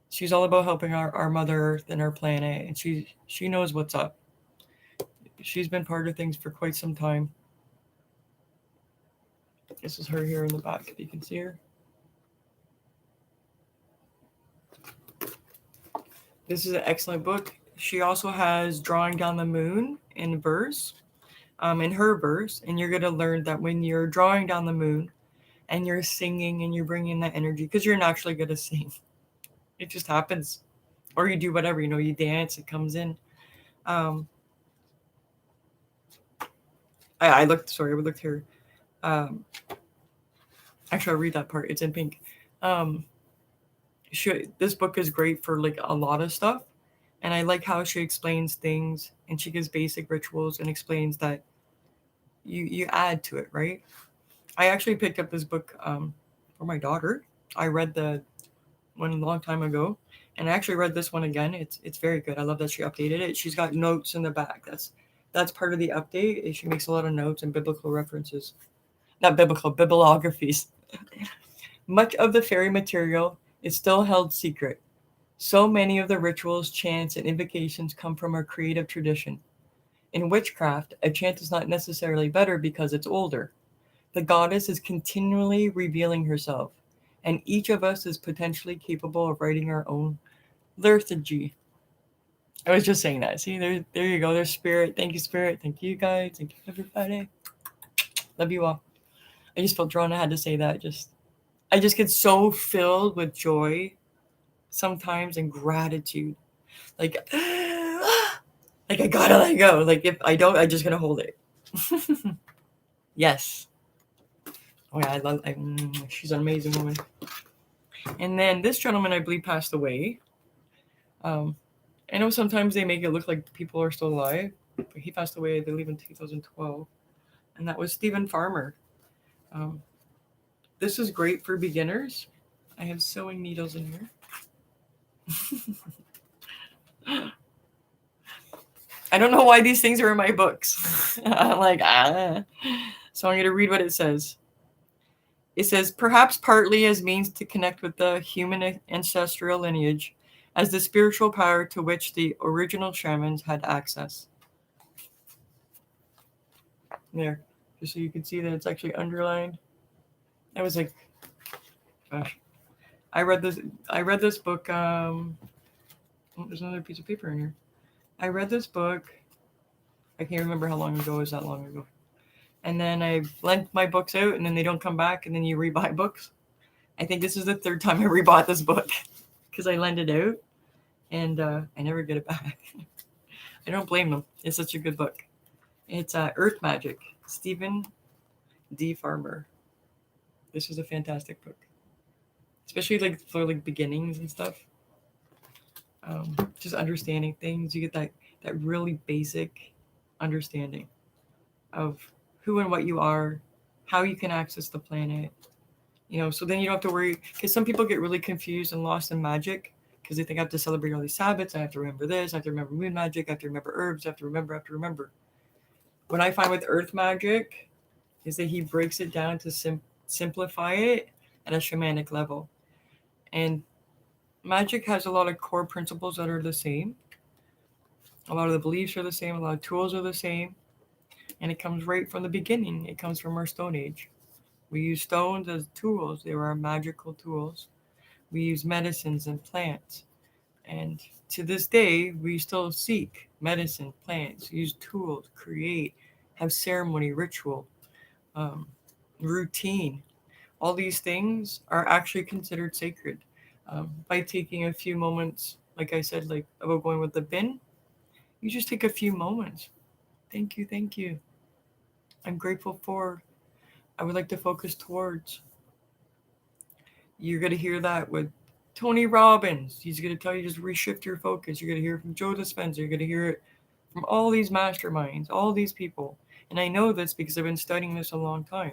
She's all about helping our Mother Earth and our planet, and she knows what's up. She's been part of things for quite some time. This is her here in the back, if you can see her. This is an excellent book. She also has Drawing Down the Moon in verse, in her verse, and you're going to learn that when you're drawing down the moon and you're singing and you're bringing that energy, because you're naturally going to sing. It just happens. Or you do whatever, you dance, it comes in. I looked here. Actually, I'll read that part. It's in pink. This book is great for like a lot of stuff. And I like how she explains things and she gives basic rituals and explains that you add to it, right? I actually picked up this book for my daughter. I read the one a long time ago, and I actually read this one again. It's very good. I love that she updated it. She's got notes in the back. That's part of the update. Is she makes a lot of notes and biblical references. Not biblical, bibliographies. Much of the fairy material is still held secret. So many of the rituals, chants, and invocations come from our creative tradition. In witchcraft, a chant is not necessarily better because it's older. The goddess is continually revealing herself, and each of us is potentially capable of writing our own liturgy. I was just saying that. See, there you go. There's Spirit. Thank you, Spirit. Thank you, guys. Thank you, everybody. Love you all. I just felt drawn. I had to say that. I just get so filled with joy sometimes and gratitude. Like I gotta let go. Like if I don't, I'm just gonna hold it. Yes. Oh yeah, she's an amazing woman. And then this gentleman, I believe, passed away. I know sometimes they make it look like people are still alive, but he passed away, I believe, in 2012. And that was Stephen Farmer. This is great for beginners. I have sewing needles in here. I don't know why these things are in my books. I'm like, So I'm going to read what it says. It says, perhaps partly as means to connect with the human ancestral lineage as the spiritual power to which the original shamans had access. There, just so you can see that it's actually underlined. I was like, gosh. I read this book. There's another piece of paper in here. I read this book. I can't remember how long ago it was that long ago. And then I lent my books out, and then they don't come back, and then you rebuy books. I think this is the third time I rebought this book because I lent it out, and I never get it back. I don't blame them. It's such a good book. It's Earth Magic, Stephen D. Farmer. This is a fantastic book. especially like for like beginnings and stuff. Just understanding things, you get that really basic understanding of who and what you are, how you can access the planet. So then you don't have to worry, because some people get really confused and lost in magic because they think I have to celebrate all these Sabbats, I have to remember this, I have to remember moon magic, I have to remember herbs, I have to remember. What I find with earth magic is that he breaks it down to simplify it at a shamanic level. And magic has a lot of core principles that are the same. A lot of the beliefs are the same, a lot of tools are the same, and it comes right from the beginning. It comes from our Stone Age. We use stones as tools. They were our magical tools. We use medicines and plants. And to this day, we still seek medicine, plants, use tools, create, have ceremony, ritual, um, routine. All these things are actually considered sacred. By taking a few moments, like I said, like about going with the bin, you just take a few moments. Thank you, thank you. I'm grateful for. I would like to focus towards. You're going to hear that with Tony Robbins. He's going to tell you just reshift your focus. You're going to hear it from Joe Dispenza. You're going to hear it from all these masterminds, all these people. And I know this because I've been studying this a long time.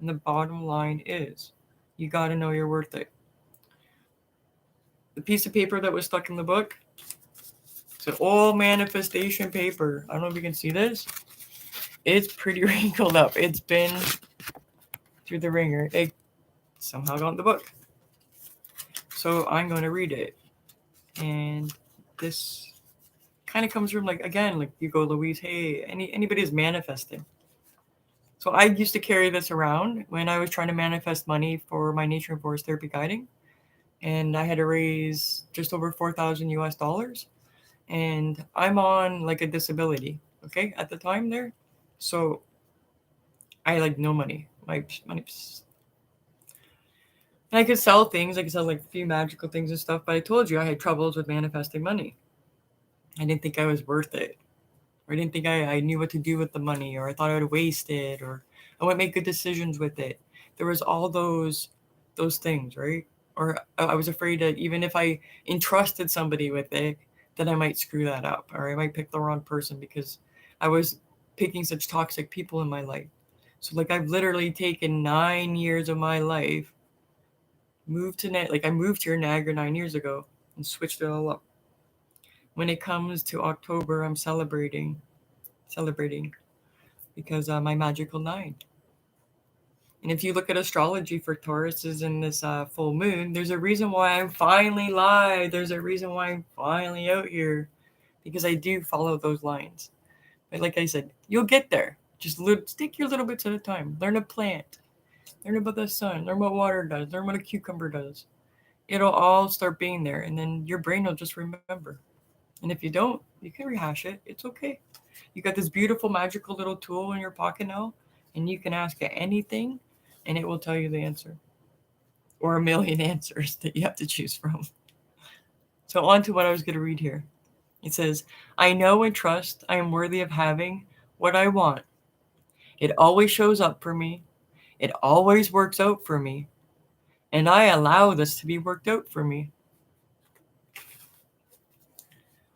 And the bottom line is, you got to know you're worth it. The piece of paper that was stuck in the book, it's an old manifestation paper. I don't know if you can see this. It's pretty wrinkled up. It's been through the ringer. It somehow got in the book. So I'm going to read it. And this kind of comes from, like, again, like you go, Louise, hey, anybody is manifesting. So I used to carry this around when I was trying to manifest money for my nature and forest therapy guiding. And I had to raise just over 4,000 US dollars. And I'm on like a disability, okay, at the time there. So I like no money. My money. And I could sell things. I could sell like a few magical things and stuff. But I told you I had troubles with manifesting money. I didn't think I was worth it. Or I didn't think I knew what to do with the money. Or I thought I would waste it. Or I wouldn't make good decisions with it. There was all those things, right? Or I was afraid that even if I entrusted somebody with it, that I might screw that up. Or I might pick the wrong person because I was picking such toxic people in my life. So like I've literally taken 9 years of my life, I moved here in Niagara 9 years ago and switched it all up. When it comes to October, I'm celebrating because my magical 9. And if you look at astrology for Tauruses in this full moon, there's a reason why I'm finally live. There's a reason why I'm finally out here, because I do follow those lines. But like I said, you'll get there. Just take your little bits at a time. Learn a plant. Learn about the sun. Learn what water does. Learn what a cucumber does. It'll all start being there, and then your brain will just remember. And if you don't, you can rehash it. It's okay. You got this beautiful, magical little tool in your pocket now, and you can ask it anything, and it will tell you the answer. Or a million answers that you have to choose from. So on to what I was going to read here. It says, I know and trust I am worthy of having what I want. It always shows up for me. It always works out for me. And I allow this to be worked out for me.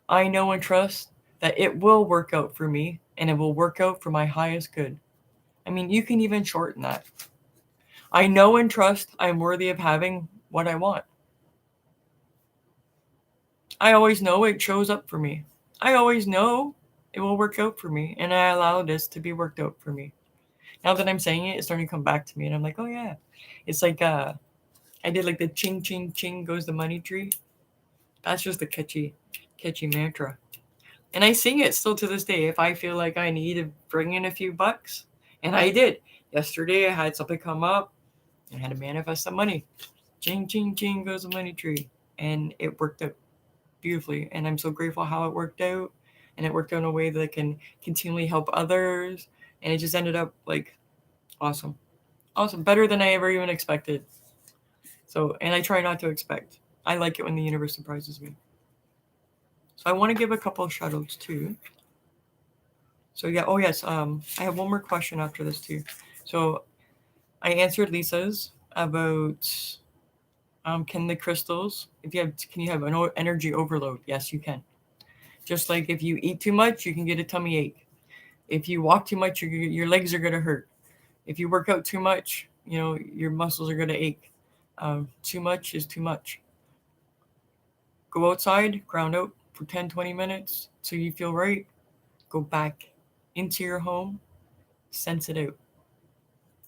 I know and trust that it will work out for me, and it will work out for my highest good. I mean, you can even shorten that. I know and trust I am worthy of having what I want. I always know it shows up for me. I always know it will work out for me, and I allow this to be worked out for me. Now that I'm saying it, it's starting to come back to me, and I'm like, oh yeah. It's like I did like the ching ching ching goes the money tree. That's just a catchy mantra. And I sing it still to this day if I feel like I need to bring in a few bucks. And I did. Yesterday I had something come up and I had to manifest some money. Ching ching ching goes the money tree. And it worked out beautifully. And I'm so grateful how it worked out. And it worked out in a way that can continually help others. And it just ended up like awesome. Awesome. Better than I ever even expected. So, and I try not to expect. I like it when the universe surprises me. So I want to give a couple of shout outs too. So yeah, oh yes, I have one more question after this too. So I answered Lisa's about Can the crystals, can you have an energy overload? Yes, you can. Just like if you eat too much, you can get a tummy ache. If you walk too much, your legs are going to hurt. If you work out too much, your muscles are going to ache. Too much is too much. Go outside, ground out for 10, 20 minutes so you feel right. Go back into your home, sense it out.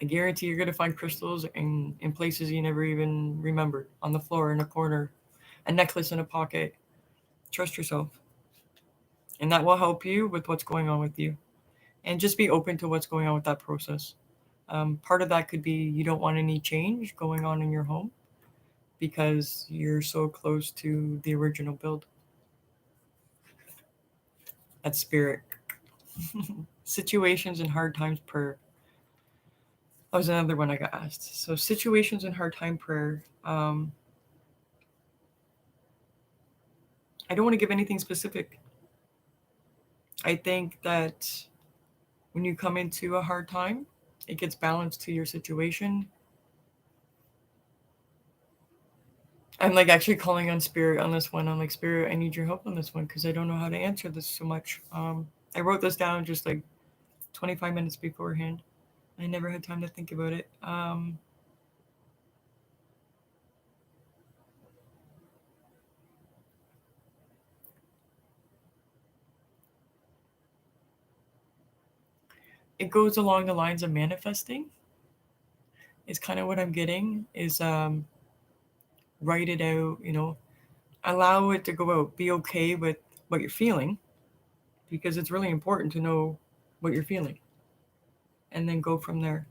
I guarantee you're going to find crystals in places you never even remembered, on the floor, in a corner, a necklace in a pocket. Trust yourself. And that will help you with what's going on with you. And just be open to what's going on with that process. Part of that could be you don't want any change going on in your home because you're so close to the original build. That's spirit. Situations and hard times prayer. That was another one I got asked. So situations and hard time prayer. I don't want to give anything specific. I think that when you come into a hard time, it gets balanced to your situation. I'm like actually calling on spirit on this one. I'm like, spirit, I need your help on this one because I don't know how to answer this so much. I wrote this down just like 25 minutes beforehand. I never had time to think about it. It goes along the lines of manifesting. Is kind of what I'm getting. Is write it out. Allow it to go out. Be okay with what you're feeling, because it's really important to know what you're feeling, and then go from there.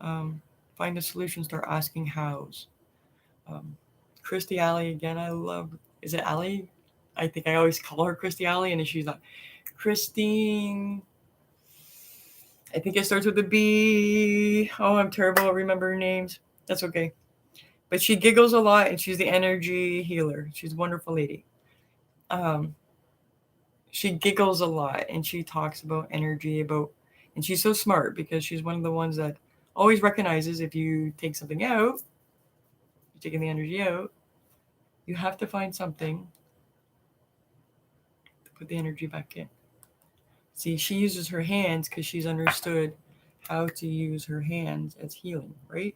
Find a solution. Start asking hows. Christy Alley again. I love. Is it Alley? I think I always call her Christy Alley, and she's not Christine. I think it starts with a B. Oh, I'm terrible at remembering names. That's okay. But she giggles a lot, and she's the energy healer. She's a wonderful lady. She giggles a lot, and she talks about energy, and she's so smart because she's one of the ones that always recognizes if you take something out, you're taking the energy out, you have to find something to put the energy back in. See, she uses her hands because she's understood how to use her hands as healing, right?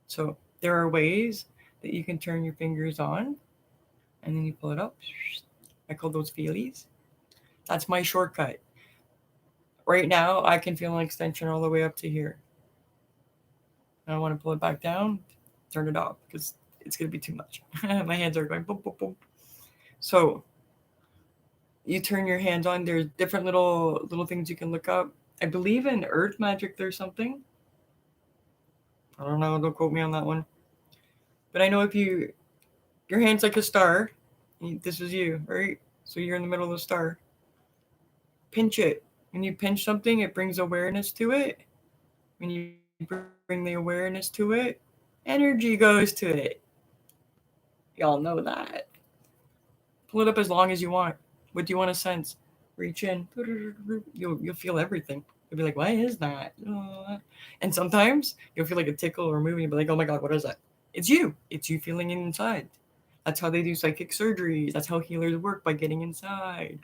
So there are ways that you can turn your fingers on and then you pull it up. I call those feelies. That's my shortcut. Right now, I can feel an extension all the way up to here. I want to pull it back down, turn it off because it's going to be too much. My hands are going boom, boom, boom. So you turn your hands on. There's different little things you can look up. I believe in earth magic there's something. I don't know. Don't quote me on that one. But I know if your hand's like a star. This is you, right? So you're in the middle of the star. Pinch it. When you pinch something, it brings awareness to it. When you bring the awareness to it, energy goes to it. Y'all know that. Pull it up as long as you want. What do you want to sense? Reach in. You'll feel everything. You'll be like, why is that? And sometimes you'll feel like a tickle or moving. You'll be like, oh my God, what is that? It's you. It's you feeling it inside. That's how they do psychic surgeries. That's how healers work, by getting inside.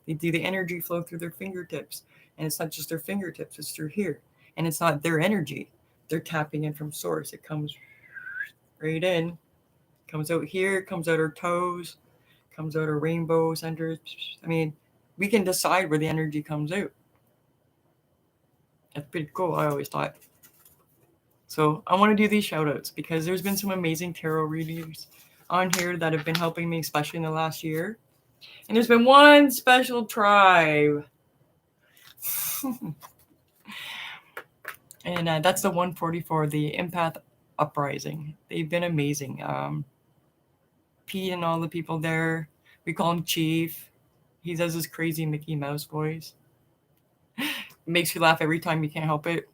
They do the energy flow through their fingertips. And it's not just their fingertips, it's through here. And it's not their energy. They're tapping in from source. It comes right in, comes out here, comes out our toes, comes out our rainbow centers. I mean, we can decide where the energy comes out. That's pretty cool, I always thought. So I want to do these shout outs because there's been some amazing tarot readers on here that have been helping me, especially in the last year. And there's been one special tribe. And that's the 144, the Empath Uprising. They've been amazing. Pete and all the people there, we call him Chief. He does this crazy Mickey Mouse voice. It makes you laugh every time, you can't help it.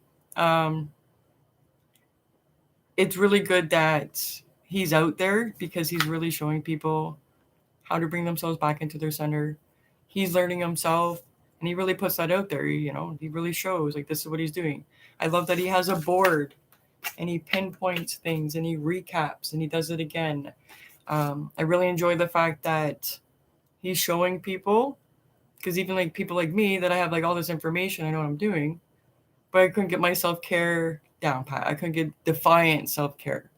It's really good that he's out there because he's really showing people how to bring themselves back into their center. He's learning himself, and he really puts that out there. He really shows like this is what he's doing. I love that he has a board and he pinpoints things and he recaps and he does it again. I really enjoy the fact that he's showing people, because even like people like me that I have like all this information, I know what I'm doing, but I couldn't get my self-care down pat. I couldn't get defiant self-care.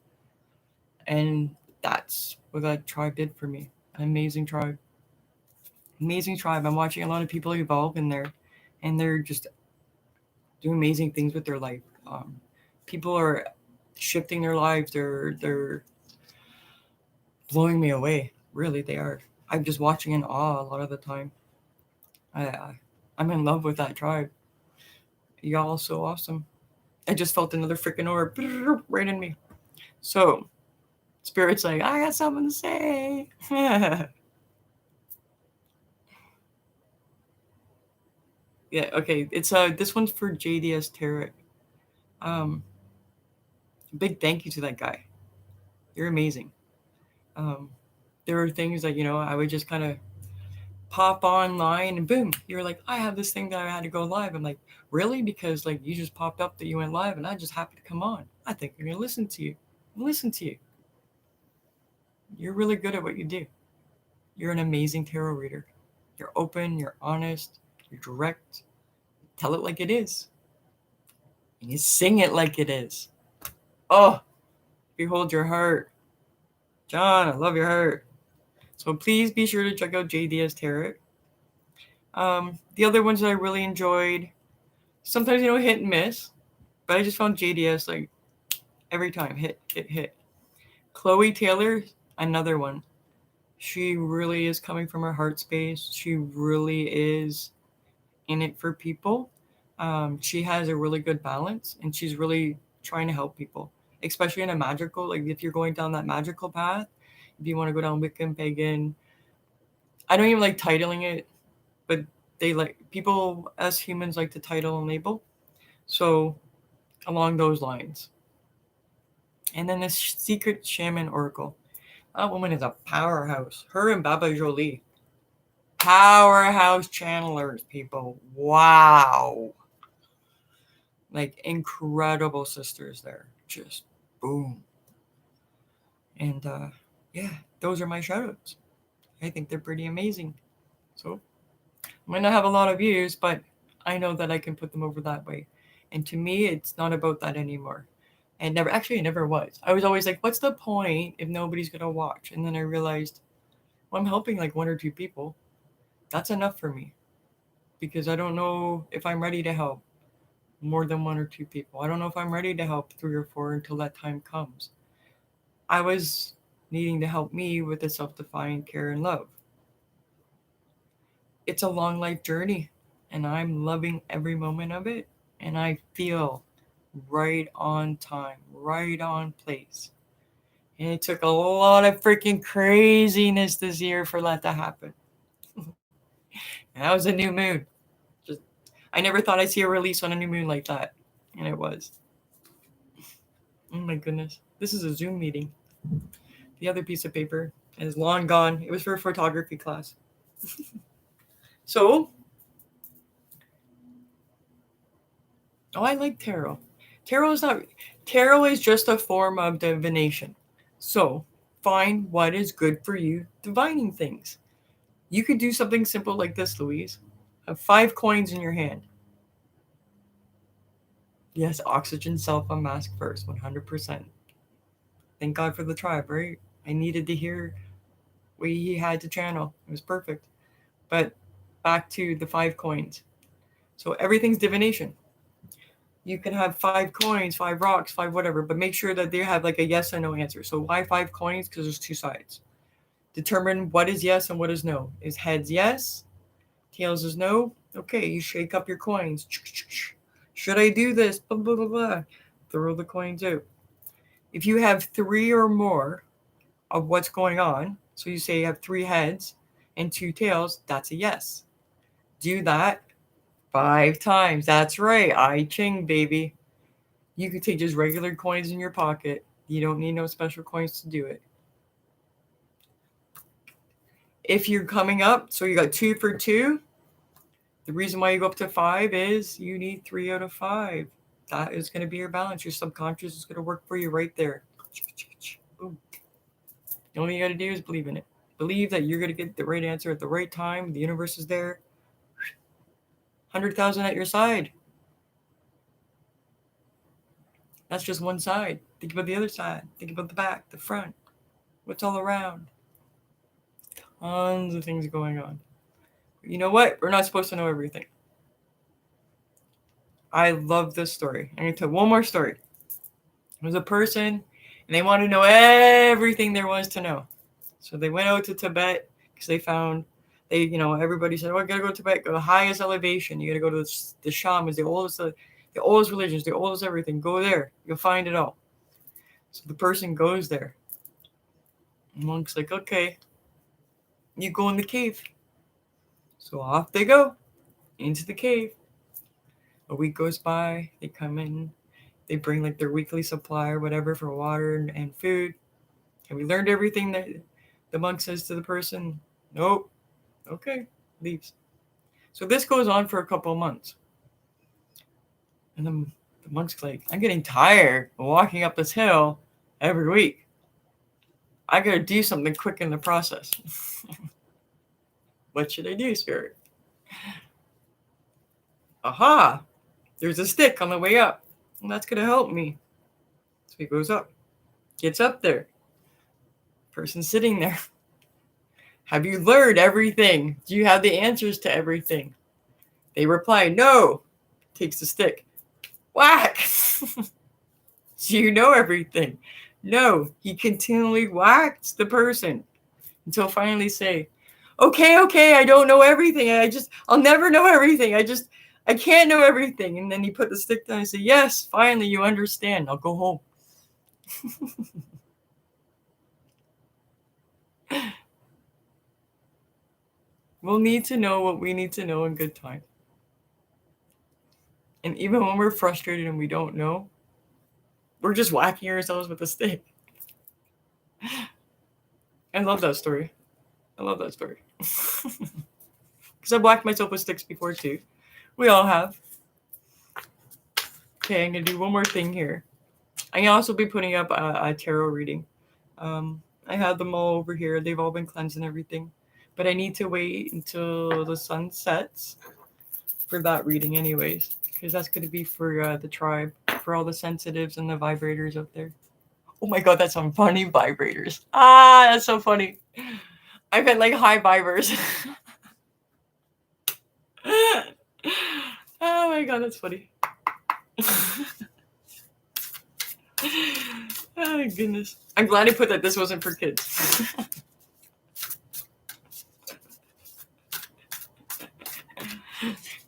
And that's what that tribe did for me. An amazing tribe. Amazing tribe. I'm watching a lot of people evolve in there, and they're just doing amazing things with their life. People are shifting their lives. They're blowing me away. Really, they are. I'm just watching in awe a lot of the time. I'm in love with that tribe. Y'all so awesome. I just felt another freaking orb right in me. So, Spirit's like, I got something to say. Yeah, okay. It's this one's for JDS Tarot. Um, big thank you to that guy. You're amazing. Um, there were things that I would just kind of pop online and boom, you're like, I have this thing that I had to go live. I'm like, really? Because like you just popped up that you went live, and I just happened to come on. I think I'm gonna listen to you. Listen to you. You're really good at what you do. You're an amazing tarot reader. You're open. You're honest. You're direct. Tell it like it is, and you sing it like it is. Oh, behold your heart. John, I love your heart. So please be sure to check out JDS Tarot. The other ones that I really enjoyed, sometimes hit and miss, but I just found JDS like every time hit. Chloe Taylor, another one. She really is coming from her heart space. She really is in it for people. She has a really good balance, and she's really trying to help people, especially in a magical, like if you're going down that magical path, if you want to go down Wiccan, pagan. I don't even like titling it, but they like, people as humans like to title and label. So along those lines. And then this secret Shaman Oracle. That woman is a powerhouse. Her and Baba Jolie. Powerhouse channelers, people. Wow. Like incredible sisters there. Just boom. And yeah, those are my shoutouts. I think they're pretty amazing. So I might not have a lot of views, but I know that I can put them over that way. And to me, it's not about that anymore. And it never was. I was always like, what's the point if nobody's going to watch? And then I realized, well, I'm helping like one or two people. That's enough for me, because I don't know if I'm ready to help more than one or two people. I don't know if I'm ready to help three or four until that time comes. I was needing to help me with the self-defined care and love. It's a long life journey, and I'm loving every moment of it. And I feel right on time, right on place. And it took a lot of freaking craziness this year for that to happen. And that was a new moon. Just, I never thought I'd see a release on a new moon like that. And it was. Oh my goodness. This is a Zoom meeting. The other piece of paper is long gone. It was for a photography class. So, I like tarot. Tarot is just a form of divination. So, find what is good for you divining things. You could do something simple like this, Louise. Have 5 coins in your hand. Yes, oxygen self unmask first, 100%. Thank God for the tribe, right? I needed to hear what he had to channel. It was perfect. But back to the 5 coins. So everything's divination. You can have 5 coins, 5 rocks, 5 whatever, but make sure that they have like a yes and no answer. So why 5 coins? Because there's 2 sides. Determine what is yes and what is no. Is heads yes? Tails is no? Okay, you shake up your coins. Should I do this? Blah, blah, blah, blah. Throw the coins out. If you have 3 or more of what's going on, so you say you have 3 heads and 2 tails, that's a yes. Do that 5 times. That's right. I Ching, baby. You could take just regular coins in your pocket. You don't need no special coins to do it. If you're coming up, so you got 2 for 2. The reason why you go up to 5 is you need 3 out of 5. that is going to be your balance. Your subconscious is going to work for you right there. Boom. The only thing you got to do is believe in it. Believe that you're going to get the right answer at the right time. The universe is there. 100,000 at your side. That's just one side. Think about the other side. Think about the back, the front. What's all around? Tons of things going on. But you know what? We're not supposed to know everything. I love this story. I'm going to tell one more story. There was a person, and they wanted to know everything there was to know. So they went out to Tibet because they found, everybody said, oh, I got to go to Tibet, go to the highest elevation. You got to go to the shamans, the oldest religions, the oldest everything. Go there. You'll find it all. So the person goes there. The monk's like, okay, you go in the cave. So off they go into the cave. A week goes by. They come in. They bring like their weekly supply or whatever for water and food. Have we learned everything that the monk says to the person? Nope. Okay, leaves. So this goes on for a couple of months. And then the monk's like, I'm getting tired of walking up this hill every week. I got to do something quick in the process. What should I do, spirit? Aha! There's a stick on the way up. And that's going to help me. So he goes up. Gets up there. Person sitting there. Have you learned everything? Do you have the answers to everything? They reply, no. Takes the stick. Whack! Do you know everything? No. He continually whacks the person until finally say, okay, I don't know everything. I'll never know everything. I can't know everything. And then he put the stick down and said, yes, finally you understand. I'll go home. We'll need to know what we need to know in good time. And even when we're frustrated and we don't know, we're just whacking ourselves with a stick. I love that story. Because I've whacked myself with sticks before too. We all have. Okay, I'm going to do one more thing here. I'm going to also be putting up a tarot reading. I have them all over here. They've all been cleansed and everything. But I need to wait until the sun sets for that reading anyways. Because that's going to be for the tribe. For all the sensitives and the vibrators out there. Oh my god, that's some funny vibrators. That's so funny. I meant like high vibers. Oh my god, that's funny. Oh my goodness. I'm glad I put that this wasn't for kids.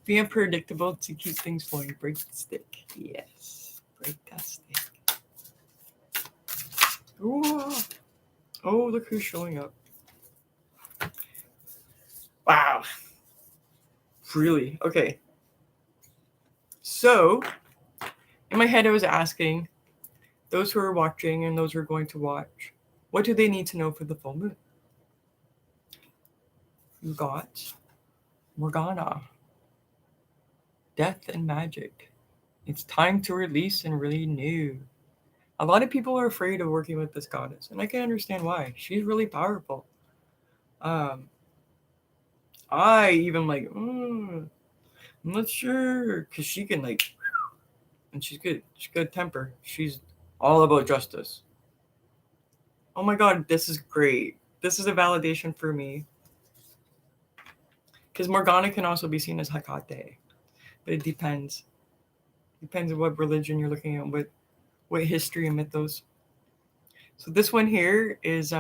Be unpredictable to keep things flowing. Break the stick. Yes. Break that stick. Ooh. Oh, look who's showing up. Wow. Really? Okay. So, in my head I was asking those who are watching and those who are going to watch, what do they need to know for the full moon? You got Morgana. Death and magic. It's time to release and renew. A lot of people are afraid of working with this goddess, and I can understand why. She's really powerful. I even like, I'm not sure, because she can like, and she's good. She's good temper. She's all about justice. Oh my god, this is great. This is a validation for me. Because Morgana can also be seen as Hecate. But it depends. Depends on what religion you're looking at, what history and mythos. So this one here is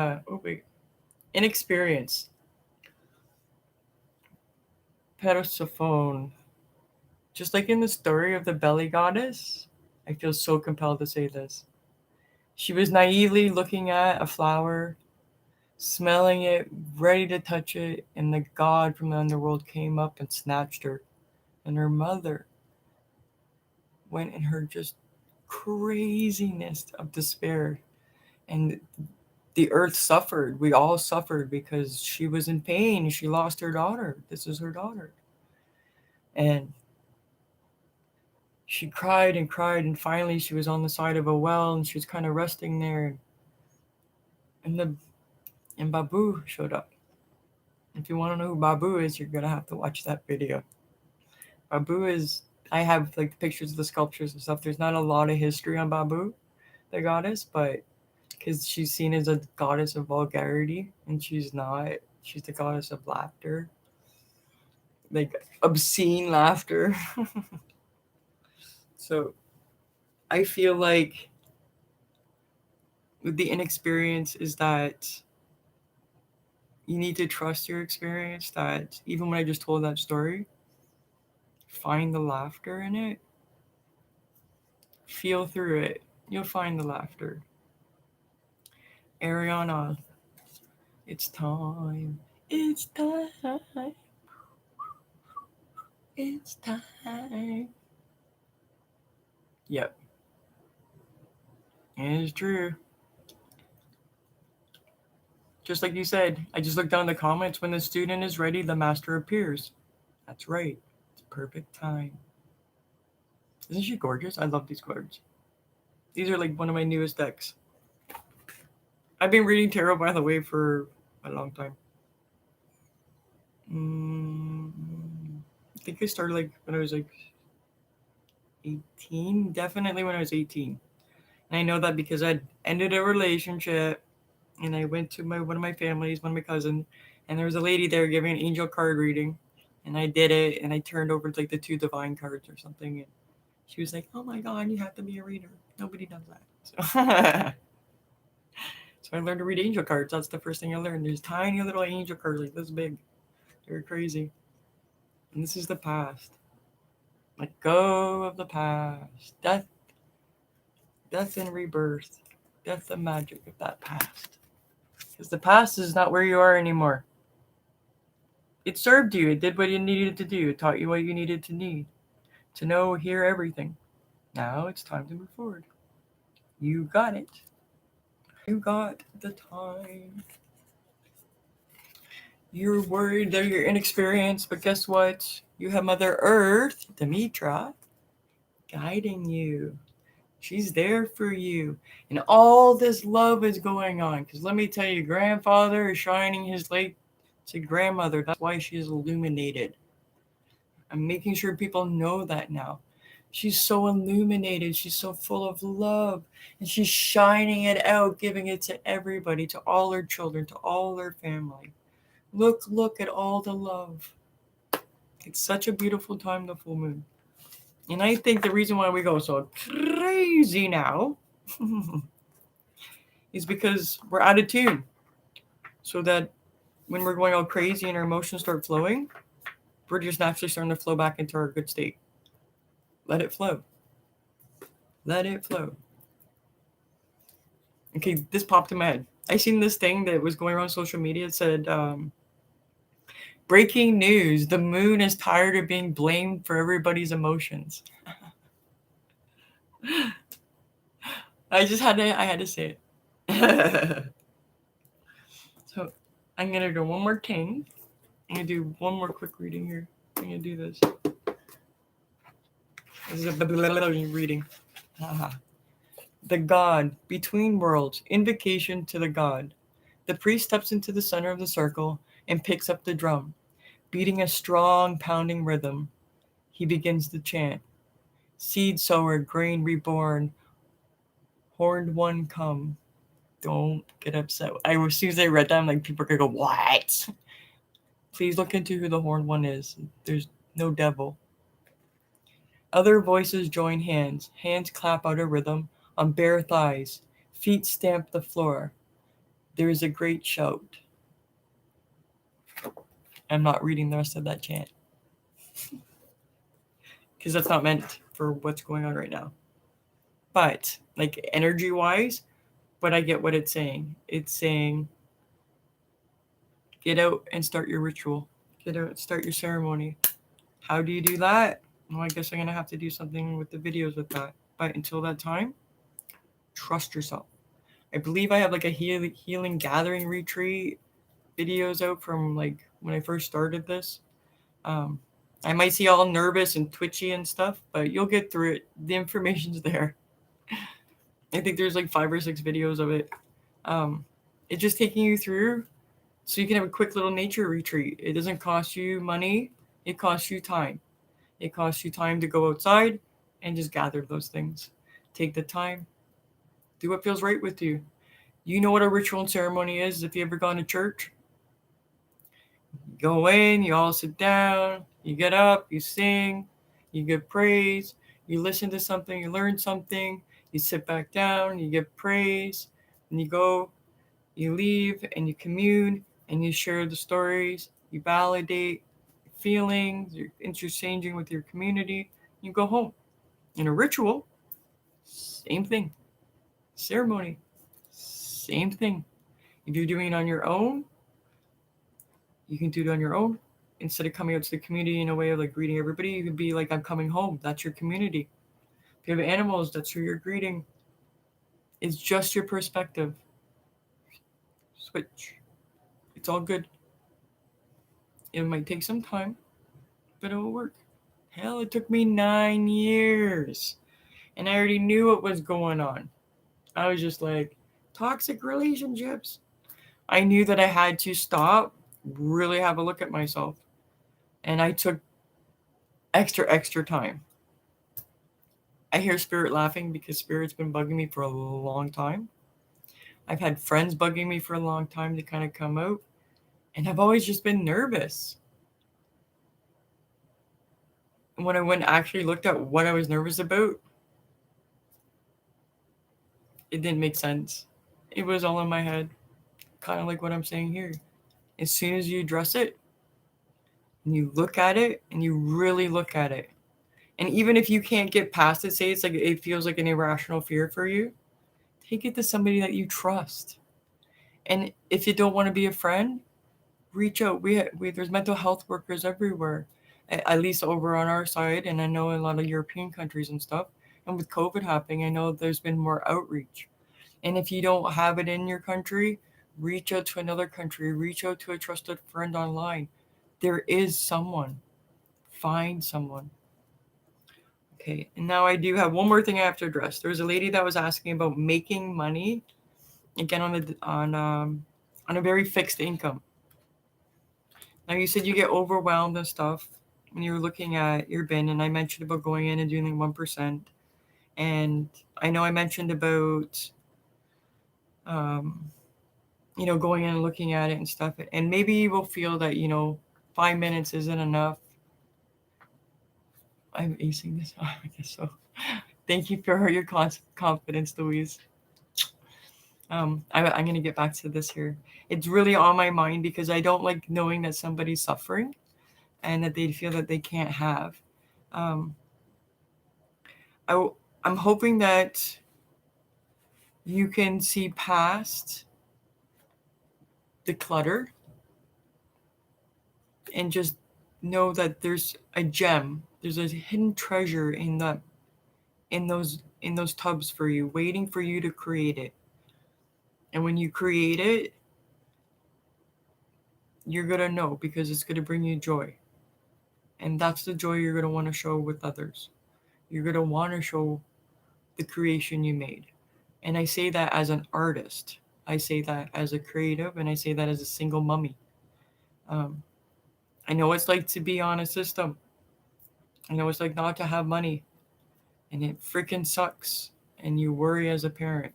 inexperience. Persephone. Just like in the story of the belly goddess, I feel so compelled to say this. She was naively looking at a flower, smelling it, ready to touch it, and the god from the underworld came up and snatched her. And her mother went in her just craziness of despair. And the earth suffered. We all suffered because she was in pain. She lost her daughter. This is her daughter. And she cried and cried, and finally she was on the side of a well, and she was kind of resting there, and Babu showed up. If you want to know who Babu is, you're gonna have to watch that video. Babu is, I have like the pictures of the sculptures and stuff. There's not a lot of history on Babu, the goddess, but because she's seen as a goddess of vulgarity, and she's not. She's the goddess of laughter, like obscene laughter. So I feel like with the inexperience is that you need to trust your experience. That even when I just told that story, find the laughter in it, feel through it. You'll find the laughter. Ariana, it's time. It's time. It's time. Yep. It is true. Just like you said, I just looked down the comments. When the student is ready, the master appears. That's right. It's perfect time. Isn't she gorgeous? I love these cards. These are like one of my newest decks. I've been reading tarot, by the way, for a long time. I think I started like when I was like 18. Definitely when I was 18. And I know that because I'd ended a relationship, and I went to one of my families, one of my cousins, and there was a lady there giving an angel card reading, and I did it, and I turned over like the 2 divine cards or something, and she was like, "Oh my God, you have to be a reader. Nobody does that." So I learned to read angel cards. That's the first thing I learned. There's tiny little angel cards like this big. They're crazy. And this is the past. Let go of the past. Death and rebirth. Death and magic of that past. Because the past is not where you are anymore. It served you. It did what you needed to do. It taught you what you needed to need. To know, hear everything. Now it's time to move forward. You got it. You got the time. You're worried that you're inexperienced, but guess what? You have Mother Earth, Demetra, guiding you. She's there for you. And all this love is going on. Because let me tell you, grandfather is shining his light to grandmother. That's why she's illuminated. I'm making sure people know that now. She's so illuminated. She's so full of love. And she's shining it out, giving it to everybody, to all her children, to all her family. Look at all the love. It's such a beautiful time, the full moon. And I think the reason why we go so crazy now is because we're out of tune. So that when we're going all crazy and our emotions start flowing, we're just naturally starting to flow back into our good state. Let it flow. Let it flow. Okay, this popped in my head. I seen this thing that was going around social media. It said, breaking news, the moon is tired of being blamed for everybody's emotions. I had to say it. So I'm going to do one more thing. I'm going to do one more quick reading here. I'm going to do this. This is a reading. The God, between worlds, invocation to the God. The priest steps into the center of the circle and picks up the drum. Beating a strong, pounding rhythm, he begins to chant. Seed sower, grain reborn, horned one come. Don't get upset. As soon as I read that, I'm like, people are going to go, what? Please look into who the horned one is. There's no devil. Other voices join hands. Hands clap out a rhythm on bare thighs. Feet stamp the floor. There is a great shout. I'm not reading the rest of that chant. Because that's not meant for what's going on right now. But, like, energy-wise, but I get what it's saying. It's saying, get out and start your ritual. Get out and start your ceremony. How do you do that? Well, I guess I'm going to have to do something with the videos with that. But until that time, trust yourself. I believe I have like a healing gathering retreat videos out from like when I first started this. I might see all nervous and twitchy and stuff, but you'll get through it. The information's there. I think there's like 5 or 6 videos of it. It's just taking you through so you can have a quick little nature retreat. It doesn't cost you money. It costs you time. It costs you time to go outside and just gather those things. Take the time. Do what feels right with you. You know what a ritual and ceremony is if you ever gone to church. You go in, you all sit down, you get up, you sing, you give praise, you listen to something, you learn something, you sit back down, you give praise, and you go, you leave, and you commune, and you share the stories, you validate feelings, you're interchanging with your community, you go home. In a ritual, same thing. Ceremony, same thing. If you're doing it on your own, you can do it on your own. Instead of coming out to the community in a way of like greeting everybody, you can be like, I'm coming home. That's your community. If you have animals, that's who you're greeting. It's just your perspective. Switch. It's all good. It might take some time, but it will work. Hell, it took me 9 years. And I already knew what was going on. I was just like, toxic relationships. I knew that I had to stop, really have a look at myself. And I took extra time. I hear Spirit laughing because Spirit's been bugging me for a long time. I've had friends bugging me for a long time to kind of come out. And I've always just been nervous. And when I went actually looked at what I was nervous about, it didn't make sense. It was all in my head. Kind of like what I'm saying here. As soon as you address it, and you look at it, and you really look at it. And even if you can't get past it, say it's like it feels like an irrational fear for you, take it to somebody that you trust. And if you don't want to be a friend, reach out. There's mental health workers everywhere, at least over on our side, and I know in a lot of European countries and stuff. And with COVID happening, I know there's been more outreach. And if you don't have it in your country, reach out to another country. Reach out to a trusted friend online. There is someone. Find someone. Okay, and now I do have one more thing I have to address. There was a lady that was asking about making money, again on a very fixed income. Now you said you get overwhelmed and stuff when you're looking at your bin, and I mentioned about going in and doing 1%. And I know I mentioned about going in and looking at it and stuff. And maybe you will feel that 5 minutes isn't enough. I'm acing this. Oh, I guess so. Thank you for your confidence, Louise. I'm going to get back to this here. It's really on my mind because I don't like knowing that somebody's suffering and that they feel that they can't have. I'm hoping that you can see past the clutter and just know that there's a gem, there's a hidden treasure in those tubs for you, waiting for you to create it. And when you create it, you're going to know because it's going to bring you joy. And that's the joy you're going to want to show with others. You're going to want to show the creation you made. And I say that as an artist. I say that as a creative, and I say that as a single mummy. I know it's like to be on a system. I know it's like not to have money. And it freaking sucks. And you worry as a parent.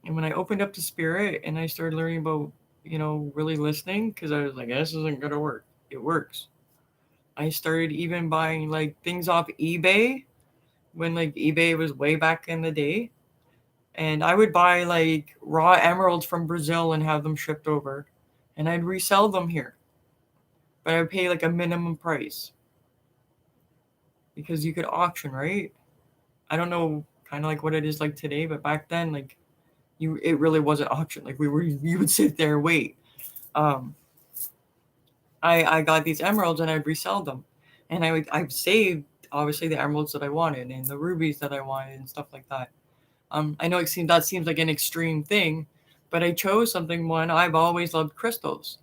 And when I opened up to Spirit and I started learning about, really listening, because I was like, this isn't going to work. It works. I started even buying like things off eBay when like eBay was way back in the day. And I would buy like raw emeralds from Brazil and have them shipped over. And I'd resell them here. But I would pay like a minimum price. Because you could auction, right? I don't know kind of like what it is like today, but back then, like it really wasn't auction. Like you would sit there and wait. I got these emeralds and I'd resell them. And I've saved obviously the emeralds that I wanted and the rubies that I wanted and stuff like that. I know that seems like an extreme thing, but I chose something. One, I've always loved crystals,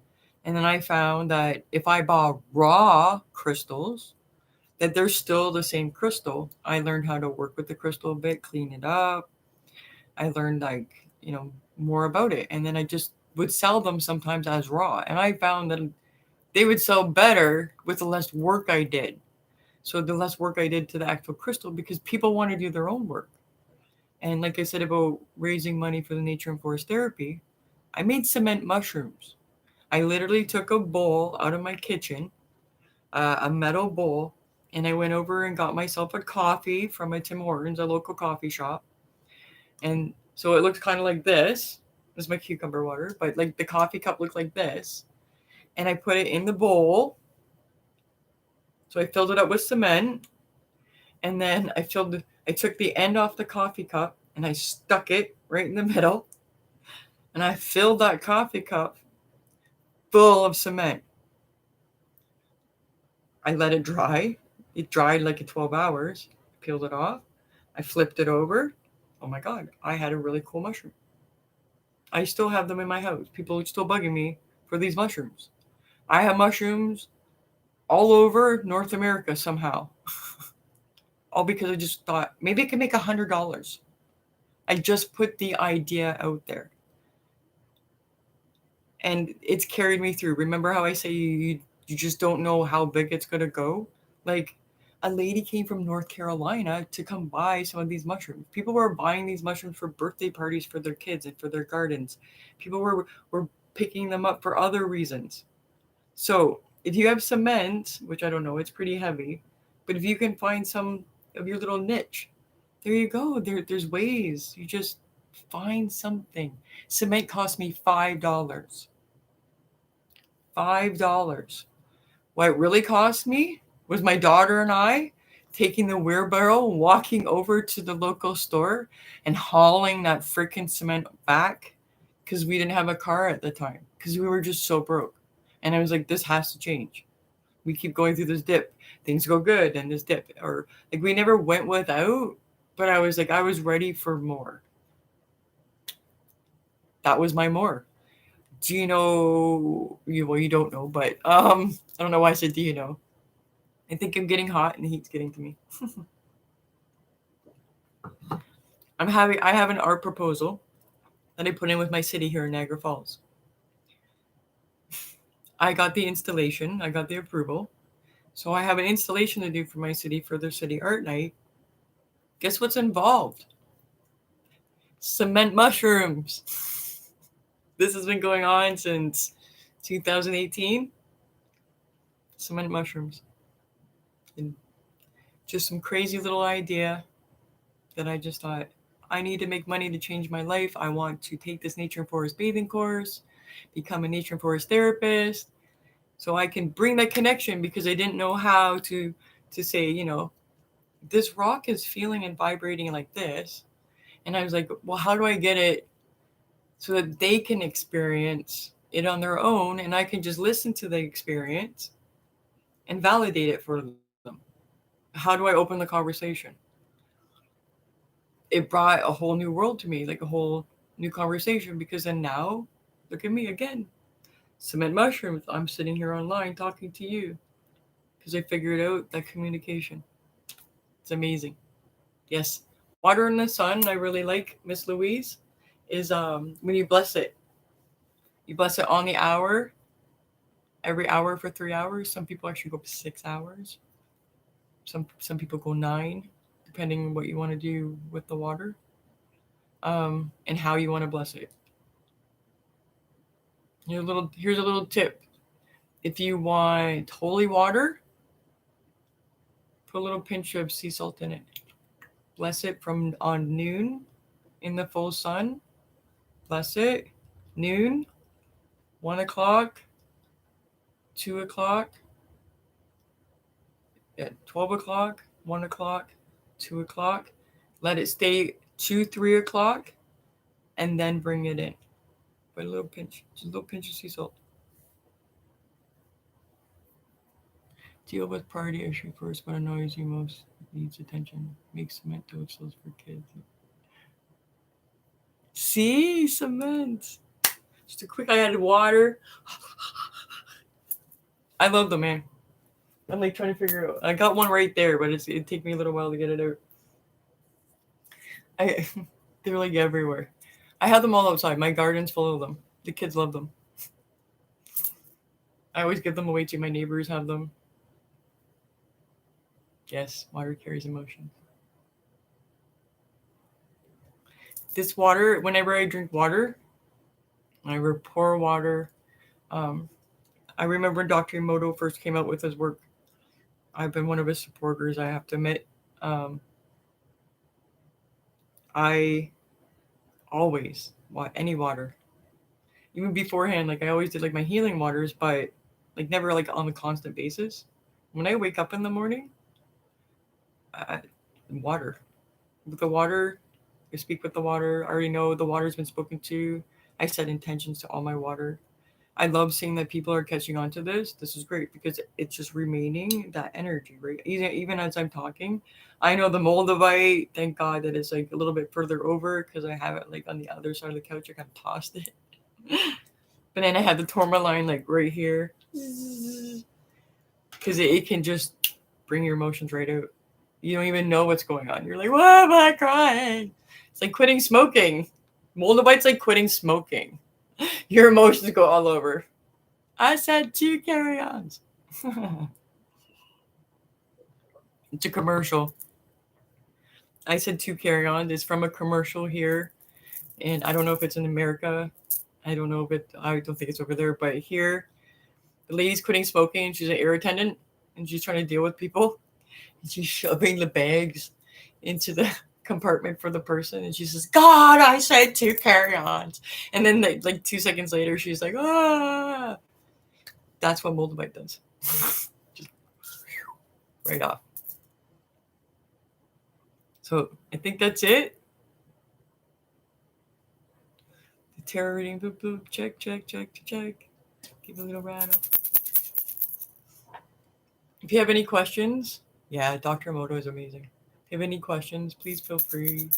And then I found that if I bought raw crystals, that they're still the same crystal. I learned how to work with the crystal a bit, clean it up. I learned more about it. And then I just would sell them sometimes as raw. And I found that they would sell better with the less work I did. So the less work I did to the actual crystal, because people want to do their own work. And like I said about raising money for the nature and forest therapy, I made cement mushrooms. I literally took a bowl out of my kitchen, a metal bowl, and I went over and got myself a coffee from a Tim Hortons, a local coffee shop. And so it looked kind of like this. This is my cucumber water, but like the coffee cup looked like this. And I put it in the bowl. So I filled it up with cement. And then I took the end off the coffee cup and I stuck it right in the middle. And I filled that coffee cup full of cement. I let it dry. It dried like in 12 hours. Peeled it off. I flipped it over. Oh my God, I had a really cool mushroom. I still have them in my house. People are still bugging me for these mushrooms. I have mushrooms all over North America somehow. All because I just thought maybe I could make $100. I just put the idea out there. And it's carried me through. Remember how I say you just don't know how big it's going to go? Like, a lady came from North Carolina to come buy some of these mushrooms. People were buying these mushrooms for birthday parties for their kids and for their gardens. People were picking them up for other reasons. So if you have cement, which I don't know, it's pretty heavy, but if you can find some of your little niche, there you go. There's ways. You just find something. Cement cost me $5. $5. What it really cost me was my daughter and I taking the wheelbarrow, walking over to the local store and hauling that freaking cement back because we didn't have a car at the time because we were just so broke. And I was like, this has to change. We keep going through this dip. Things go good and this dip. Or like we never went without, but I was like, I was ready for more. That was my more. Do you know? You don't know, but I don't know why I said do you know. I think I'm getting hot and the heat's getting to me. I have an art proposal that I put in with my city here in Niagara Falls. I got the installation, I got the approval. So I have an installation to do for my city for their city art night. Guess what's involved? Cement mushrooms. This has been going on since 2018. Cement mushrooms. And just some crazy little idea that I just thought, I need to make money to change my life. I want to take this nature and forest bathing course, become a nature and forest therapist, so I can bring that connection because I didn't know how to say, this rock is feeling and vibrating like this. And I was like, well, how do I get it so that they can experience it on their own and I can just listen to the experience and validate it for them? How do I open the conversation? It brought a whole new world to me, like a whole new conversation, because then now, look at me again. Cement mushrooms. I'm sitting here online talking to you because I figured out that communication. It's amazing. Yes. Water in the sun, I really like, Miss Louise, is when you bless it. You bless it on the hour, every hour for 3 hours. Some people actually go 6 hours. Some people go 9, depending on what you want to do with the water, and how you want to bless it. Here's a little tip. If you want holy water, put a little pinch of sea salt in it. Bless it from on noon in the full sun. Bless it. Noon, 1 o'clock, 2 o'clock, at 12 o'clock, 1 o'clock, 2 o'clock. Let it stay 2, 3 o'clock, and then bring it in. Put a little pinch, just a little pinch of sea salt. Deal with priority issue first, what annoys you most needs attention. Make cement toadstools for kids. See, cement. Just a quick, I added water. I love them, man. I'm like trying to figure out. I got one right there, but it'd take me a little while to get it out. They're like everywhere. I have them all outside. My garden's full of them. The kids love them. I always give them away to my neighbors. Have them. Yes, water carries emotion. This water, whenever I drink water, whenever I pour water, I remember when Dr. Emoto first came out with his work. I've been one of his supporters, I have to admit. I always want any water. Even beforehand, like I always did like my healing waters, but like never like on a constant basis. When I wake up in the morning, water. With the water, I speak with the water. I already know the water's been spoken to. I set intentions to all my water. I love seeing that people are catching on to this. This is great because it's just remaining that energy, right? Even as I'm talking, I know the Moldavite, thank God that it's like a little bit further over because I have it like on the other side of the couch. I kind of tossed it. But then I had the tourmaline like right here because it can just bring your emotions right out. You don't even know what's going on. You're like, why am I crying? It's like quitting smoking. Moldavite's like quitting smoking. Your emotions go all over. I said 2 carry-ons. It's a commercial. I said 2 carry-ons. It's from a commercial here. And I don't know if it's in America. I don't know if I don't think it's over there. But here, the lady's quitting smoking. She's an air attendant. And she's trying to deal with people. And she's shoving the bags into the compartment for the person. And she says, God, I said 2 carry-ons. And then like 2 seconds later, she's like, ah. That's what Moldavite does. Just right off. So I think that's it. The tarot reading, boop, boop, check. Give a little rattle. If you have any questions, yeah, Dr. Emoto is amazing. If you have any questions, please feel free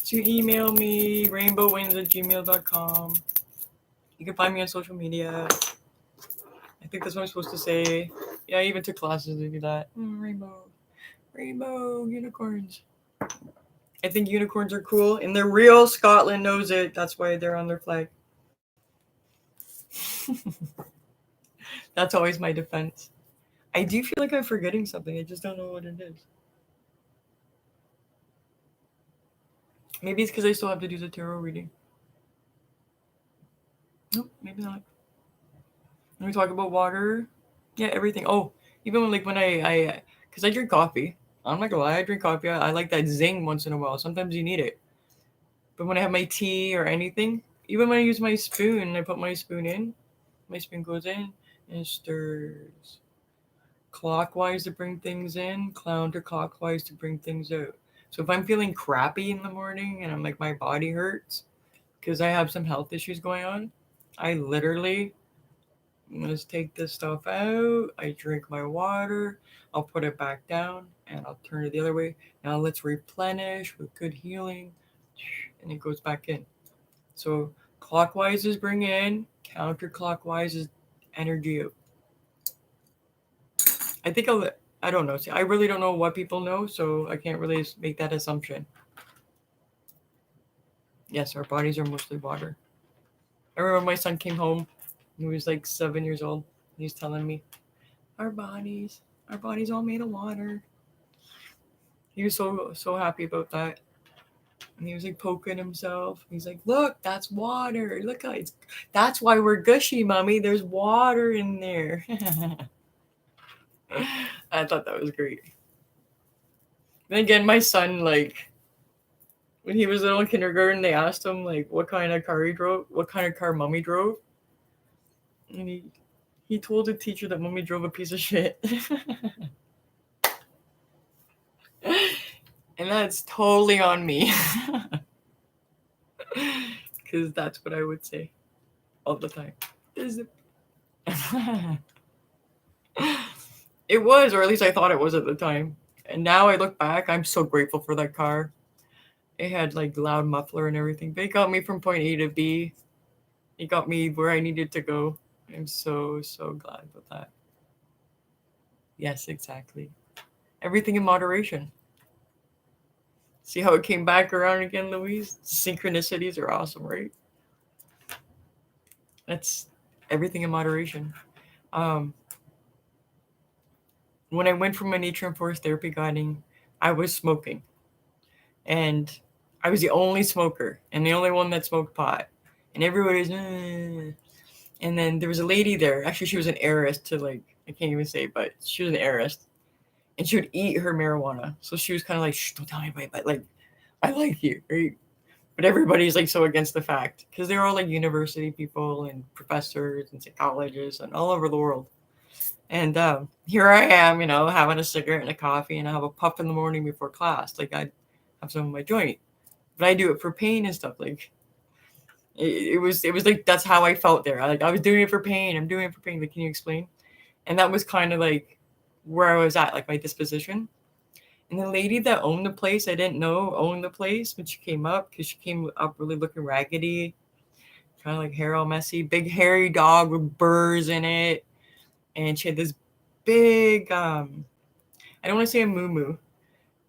to email me, rainbowwinds@gmail.com. You can find me on social media. I think that's what I'm supposed to say. Yeah, I even took classes to do that. Rainbow unicorns. I think unicorns are cool, and they're real. Scotland knows it. That's why they're on their flag. That's always my defense. I do feel like I'm forgetting something. I just don't know what it is. Maybe it's because I still have to do the tarot reading. Nope, maybe not. When we talk about water, yeah, everything. Oh, even when I because I drink coffee. I'm not gonna lie, I drink coffee. I like that zing once in a while. Sometimes you need it. But when I have my tea or anything, even when I use my spoon, I put my spoon in. My spoon goes in and stirs clockwise to bring things in, counterclockwise to bring things out. So if I'm feeling crappy in the morning and I'm like my body hurts because I have some health issues going on, I literally let's take this stuff out. I drink my water. I'll put it back down and I'll turn it the other way. Now let's replenish with good healing. And it goes back in. So clockwise is bring in, counterclockwise is energy out. I think I don't know. See, I really don't know what people know, so I can't really make that assumption. Yes, our bodies are mostly water. I remember my son came home. He was like 7 years old. He was telling me, our bodies all made of water. He was so happy about that. And he was like poking himself. He's like, look, that's water. Look how that's why we're gushy, mommy. There's water in there. I thought that was great. Then again, my son, like, when he was little in kindergarten, they asked him, like, what kind of car he drove, what kind of car mommy drove. And he told the teacher that mommy drove a piece of shit. And that's totally on me. Because that's what I would say all the time. It was, or at least I thought it was at the time. And now I look back, I'm so grateful for that car. It had like loud muffler and everything. But it got me from point A to B. It got me where I needed to go. I'm so glad about that. Yes, exactly. Everything in moderation. See how it came back around again, Louise? Synchronicities are awesome, right? That's everything in moderation. Um, when I went for my nature and forest therapy guiding, I was smoking. And I was the only smoker and the only one that smoked pot. And everybody's, and then there was a lady there. Actually, she was an heiress to like, I can't even say, but she was an heiress. And she would eat her marijuana. So she was kind of like, shh, don't tell anybody, but like, I like you, right? But everybody's like so against the fact because they're all like university people and professors and psychologists and all over the world. And here I am, having a cigarette and a coffee, and I have a puff in the morning before class. Like I have some of my joint, but I do it for pain and stuff. Like it was like that's how I felt there. I was doing it for pain. I'm doing it for pain. Like, can you explain? And that was kind of like where I was at, like my disposition. And the lady that owned the place, I didn't know owned the place when she came up because she came up really looking raggedy, kind of like hair all messy, big hairy dog with burrs in it, and she had this big I don't want to say a moo.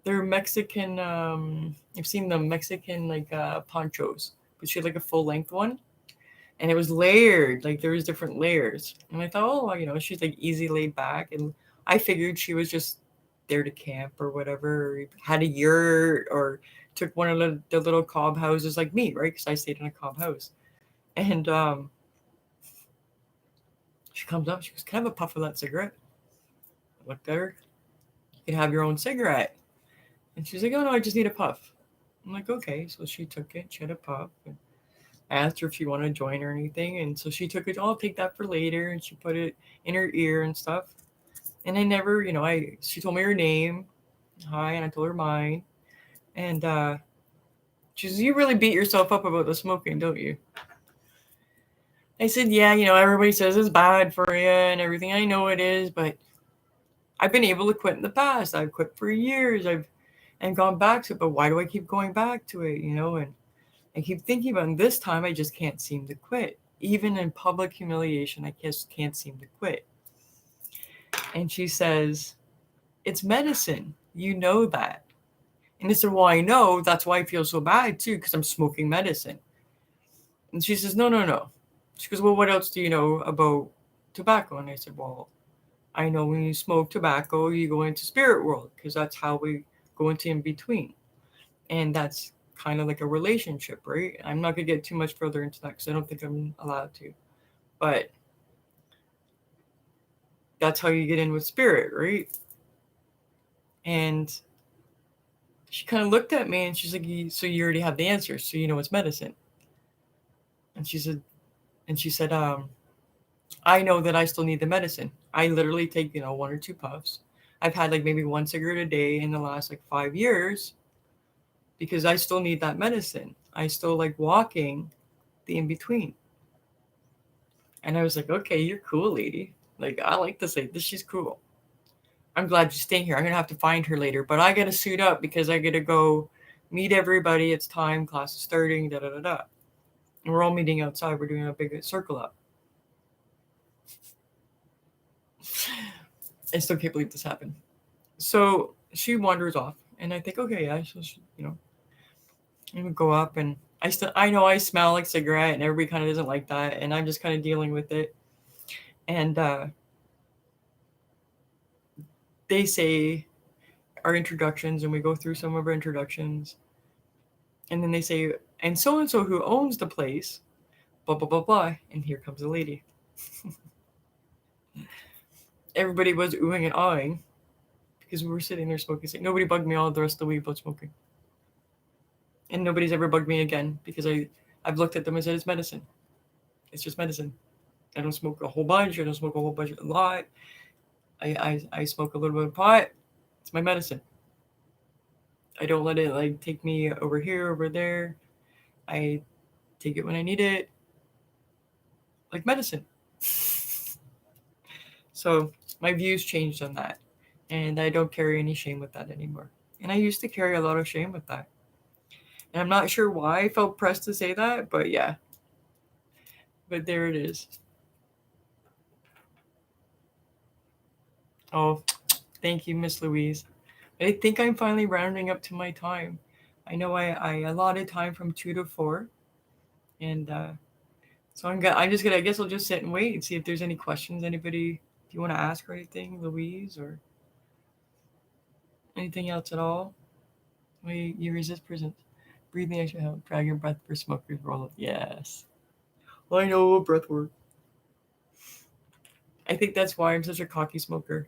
They're Mexican. I've seen the Mexican like ponchos, but she had like a full length one, and it was layered. Like there was different layers, and I thought, oh, she's like easy laid back, and I figured she was just there to camp or whatever, or had a yurt or took one of the little cob houses like me, right? Because I stayed in a cob house, and she comes up, she goes, "Can I have a puff of that cigarette?" I looked at her. You can have your own cigarette. And she's like, "Oh no, I just need a puff." I'm like, "Okay." So she took it. She had a puff. And I asked her if she wanted to join or anything, and so she took it. Oh, I'll take that for later, and she put it in her ear and stuff. And I never, she told me her name, hi, and I told her mine. And she says, "You really beat yourself up about the smoking, don't you?" I said, "Yeah, everybody says it's bad for you and everything. I know it is, but I've been able to quit in the past. I've quit for years. I've gone back to it, but why do I keep going back to it? And I keep thinking about it. And this time I just can't seem to quit. Even in public humiliation, I just can't seem to quit." And she says, "It's medicine. You know that." And I said, "Well, I know. That's why I feel so bad too, because I'm smoking medicine." And she says, "No, no, no." She goes, "Well, what else do you know about tobacco?" And I said, "Well, I know when you smoke tobacco, you go into spirit world because that's how we go into in between. And that's kind of like a relationship, right? I'm not going to get too much further into that because I don't think I'm allowed to. But that's how you get in with spirit, right?" And she kind of looked at me and she's like, "So you already have the answer. So you know it's medicine." And she said, "I know that I still need the medicine. I literally take, one or two puffs. I've had like maybe one cigarette a day in the last like 5 years because I still need that medicine. I still like walking the in between." And I was like, "Okay, you're cool, lady. Like, I like to say this. She's cool. I'm glad you're staying here. I'm going to have to find her later, but I got to suit up because I got to go meet everybody. It's time. Class is starting, da da da da." And we're all meeting outside. We're doing a big circle up. I still can't believe this happened. So she wanders off, and I think, okay, yeah, so she, I'm gonna go up, and I know I smell like cigarette, and everybody kind of doesn't like that, and I'm just kind of dealing with it. And they say our introductions, and we go through some of our introductions, and then they say, "And so who owns the place, blah blah blah blah," and here comes a lady. Everybody was oohing and awing because we were sitting there smoking. Nobody bugged me all the rest of the week about smoking, and nobody's ever bugged me again because I've looked at them and said it's medicine. It's just medicine. I don't smoke a whole bunch. I don't smoke a lot. I smoke a little bit of pot. It's my medicine. I don't let it like take me over here, over there. I take it when I need it, like medicine. So my views changed on that, and I don't carry any shame with that anymore. And I used to carry a lot of shame with that, and I'm not sure why I felt pressed to say that, but yeah. But there it is. Oh, Thank you, Miss Louise. I think I'm finally rounding up to my time. I know I allotted time from 2 to 4, and so I'm just gonna. I guess I'll just sit and wait and see if there's any questions. Anybody, do you want to ask or anything, Louise, or anything else at all? Wait, you resist presence. Breathe the extra help. Drag your breath for smokers roll up. Yes. Well, I know breath work. I think that's why I'm such a cocky smoker.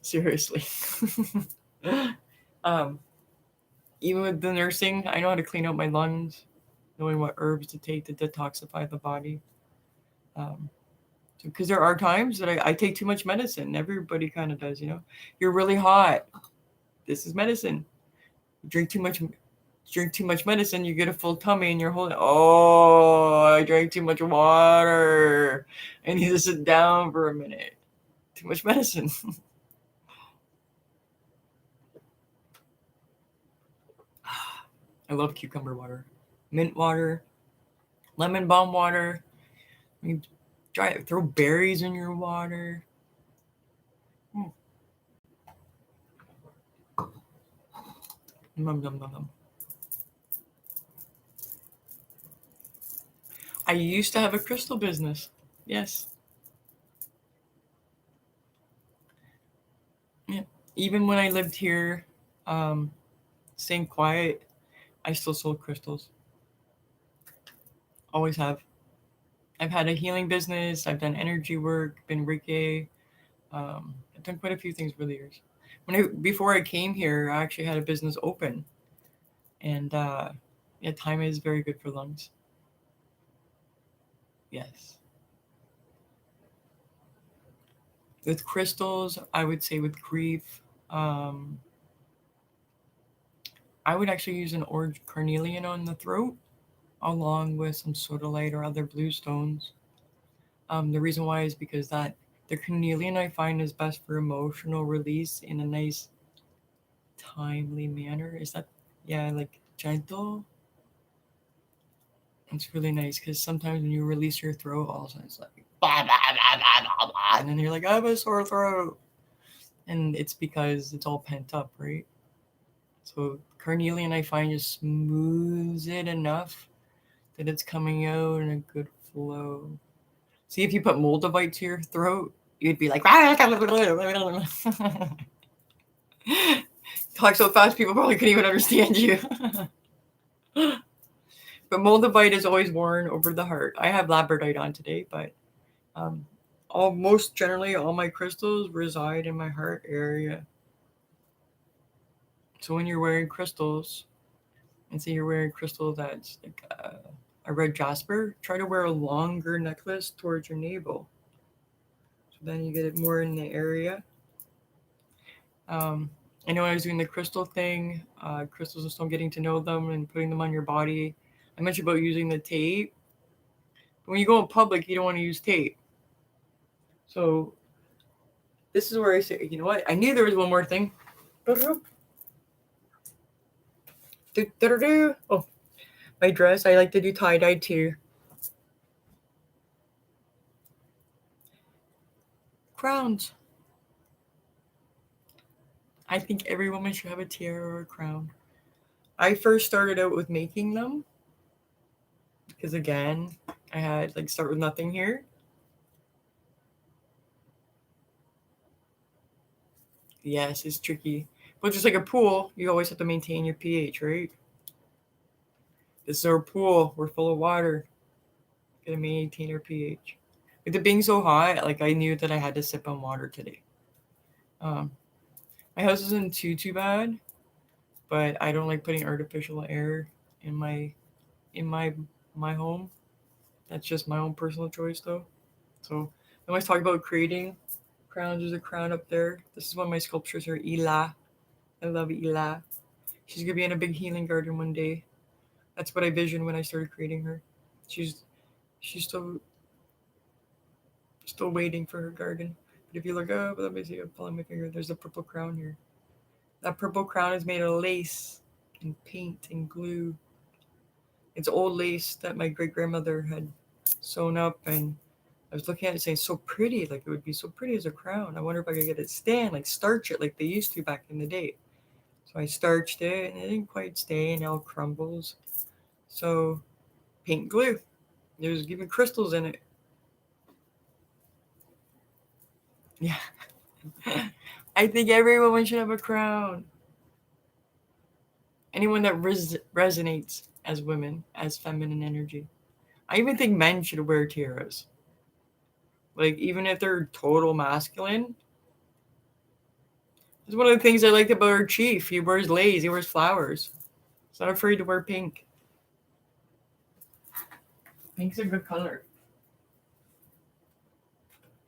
Seriously. um, Even with the nursing, I know how to clean out my lungs, knowing what herbs to take to detoxify the body. Because there are times that I take too much medicine. Everybody kind of does, you know. You're really hot. This is medicine. You drink too much medicine, you get a full tummy and you're holding, oh, I drank too much water. I need to sit down for a minute. Too much medicine. I love cucumber water, mint water, lemon balm water. You throw berries in your water. Mm. Nom, nom, nom, nom. I used to have a crystal business. Yes. Yeah. Even when I lived here, um, staying quiet, I still sold crystals. Always have. I've had a healing business. I've done energy work, been Reiki. I've done quite a few things over the years. Before I came here, I actually had a business open, and yeah, time is very good for lungs. Yes. With crystals, I would say with grief, um, I would actually use an orange carnelian on the throat, along with some sodalite or other blue stones. The reason why is because that the carnelian I find is best for emotional release in a nice, timely manner. Is that, yeah, like gentle? It's really nice because sometimes when you release your throat, all of a sudden it's like, blah, blah, blah, blah, blah, blah, and then you're like, I have a sore throat. And it's because it's all pent up, right? So carnelian, I find, just smooths it enough that it's coming out in a good flow. See, if you put Moldavite to your throat, you'd be like, talk so fast people probably couldn't even understand you. But Moldavite is always worn over the heart. I have labradorite on today, but um, most generally all my crystals reside in my heart area. So when you're wearing crystals, and say you're wearing crystal that's like a red jasper, try to wear a longer necklace towards your navel. So then you get it more in the area. Um, I know I was doing the crystal thing, crystals and stone, getting to know them and putting them on your body. I mentioned about using the tape. But when you go in public, you don't want to use tape. So this is where I say, you know what? I knew there was one more thing. Oh, my dress. I like to do tie-dye too. Crowns. I think every woman should have a tiara or a crown. I first started out with making them because, again, I had like start with nothing here. Yes, it's tricky. But just like a pool, you always have to maintain your pH, right? This is our pool. We're full of water. Gotta maintain our pH. With it being so hot, like I knew that I had to sip on water today. Um, my house isn't too bad, but I don't like putting artificial air in my home. That's just my own personal choice, though. So I always talk about creating crowns. There's a crown up there. This is one of my sculptures. Her Ila. I love Ila. She's gonna be in a big healing garden one day. That's what I visioned when I started creating her. She's she's still waiting for her garden. But if you look up, let me see. I'm pulling my finger. There's a purple crown here. That purple crown is made of lace and paint and glue. It's old lace that my great grandmother had sewn up, and I was looking at it saying so pretty, like it would be so pretty as a crown. I wonder if I could get it stand, like starch it like they used to back in the day. So I starched it and it didn't quite stay and it all crumbles. So paint glue. There's even crystals in it. Yeah. I think every woman should have a crown. Anyone that resonates as women, as feminine energy. I even think men should wear tiaras. Like, even if they're total masculine. It's one of the things I liked about our chief. He wears lace, he wears flowers. He's not afraid to wear pink. Pink's a good color.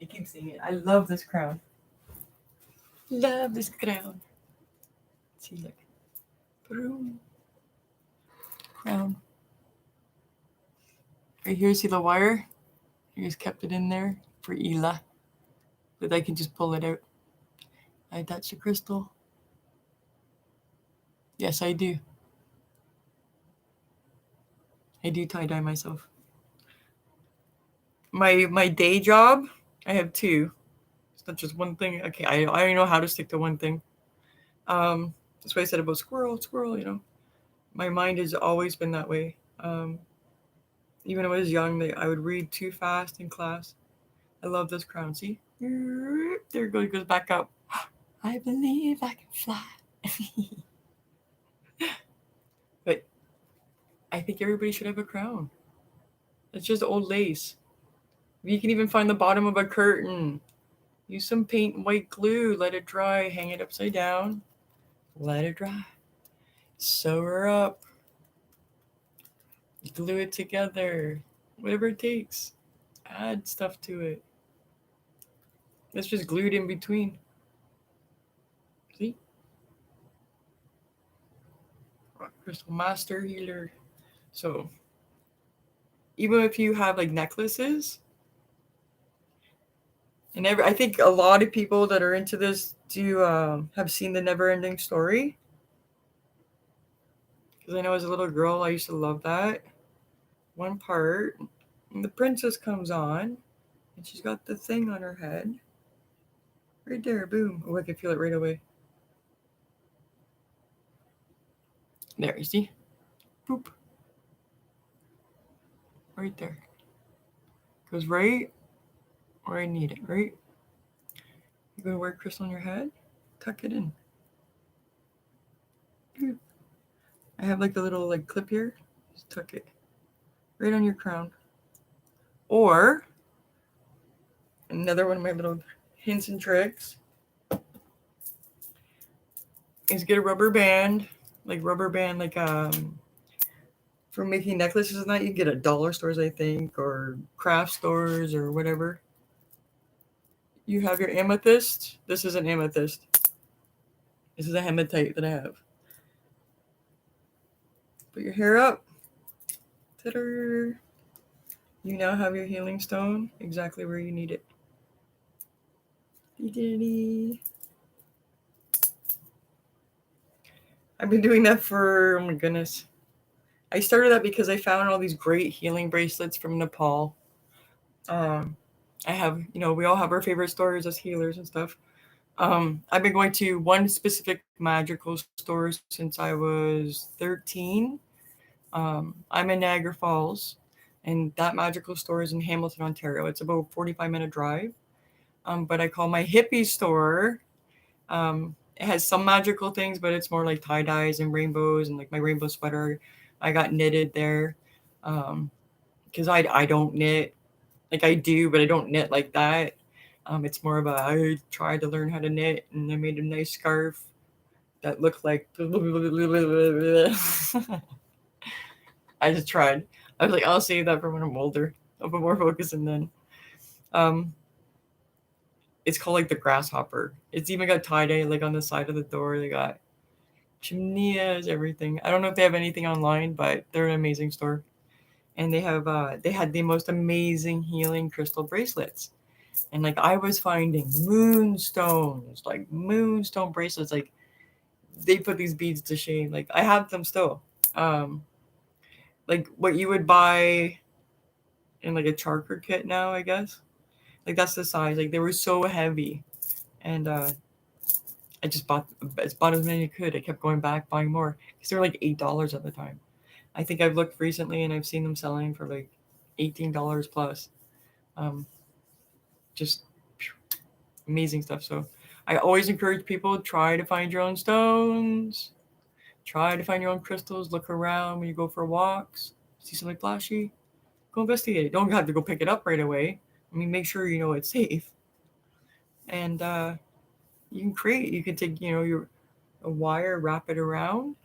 I keep saying it. I love this crown. Love this crown. See, look. Boom. Crown. Right here, see the wire? I just kept it in there for Ela. But I can just pull it out. I touch the crystal. Yes, I do. I do tie-dye myself. My day job, I have two. It's not just one thing. Okay, I don't know how to stick to one thing. That's what I said about squirrel, you know. My mind has always been that way. Even when I was young, I would read too fast in class. I love this crown. See? There it goes back up. I believe I can fly. But I think everybody should have a crown. It's just old lace. You can even find the bottom of a curtain. Use some paint and white glue. Let it dry. Hang it upside down. Let it dry. Sew her up. Glue it together. Whatever it takes. Add stuff to it. It's just glued in between. See? Rock Crystal Master Healer. So, even if you have like necklaces, and I think a lot of people that are into this do have seen the Never Ending Story. Because I know as a little girl, I used to love that. One part, and the princess comes on, and she's got the thing on her head. Right there, boom. Oh, I can feel it right away. There, you see? Boop. Right there. Goes right where I need it, right? You're going to wear crystal on your head? Tuck it in. Boop. I have like the little like clip here. Just tuck it right on your crown. Or, another one of my little hints and tricks is get a rubber band, like for making necklaces and that. You get at dollar stores, I think, or craft stores or whatever. You have your amethyst. This is an amethyst. This is a hematite that I have. Put your hair up. Ta-da. You now have your healing stone exactly where you need it. I've been doing that for, oh my goodness. I started that because I found all these great healing bracelets from Nepal. I have, we all have our favorite stories as healers and stuff. I've been going to one specific magical store since I was 13. I'm in Niagara Falls, and that magical store is in Hamilton, Ontario. It's about a 45-minute drive. But I call my hippie store. It has some magical things, but it's more like tie-dyes and rainbows, and like my rainbow sweater I got knitted there. Because I don't knit. Like I do, but I don't knit like that. It's more of I tried to learn how to knit, and I made a nice scarf that looked like I just tried. I was like, I'll save that for when I'm older. I'll put more focus in then. It's called like the grasshopper. It's even got tie-dye like on the side of the door. They got chimeneas, everything. I don't know if they have anything online, but they're an amazing store. And they had the most amazing healing crystal bracelets. And like I was finding moonstones, like moonstone bracelets. Like they put these beads to shame. Like I have them still. Like what you would buy in like a charker kit now, I guess. Like that's the size. Like they were so heavy, and I just bought as many as I could. I kept going back buying more because they were like $8 at the time. I think I've looked recently and I've seen them selling for like $18 plus. Um, just amazing stuff. So I always encourage people, try to find your own stones, try to find your own crystals, look around when you go for walks, see something flashy, go investigate it. Don't have to go pick it up right away. I mean, make sure you know it's safe. And you can take, a wire, wrap it around.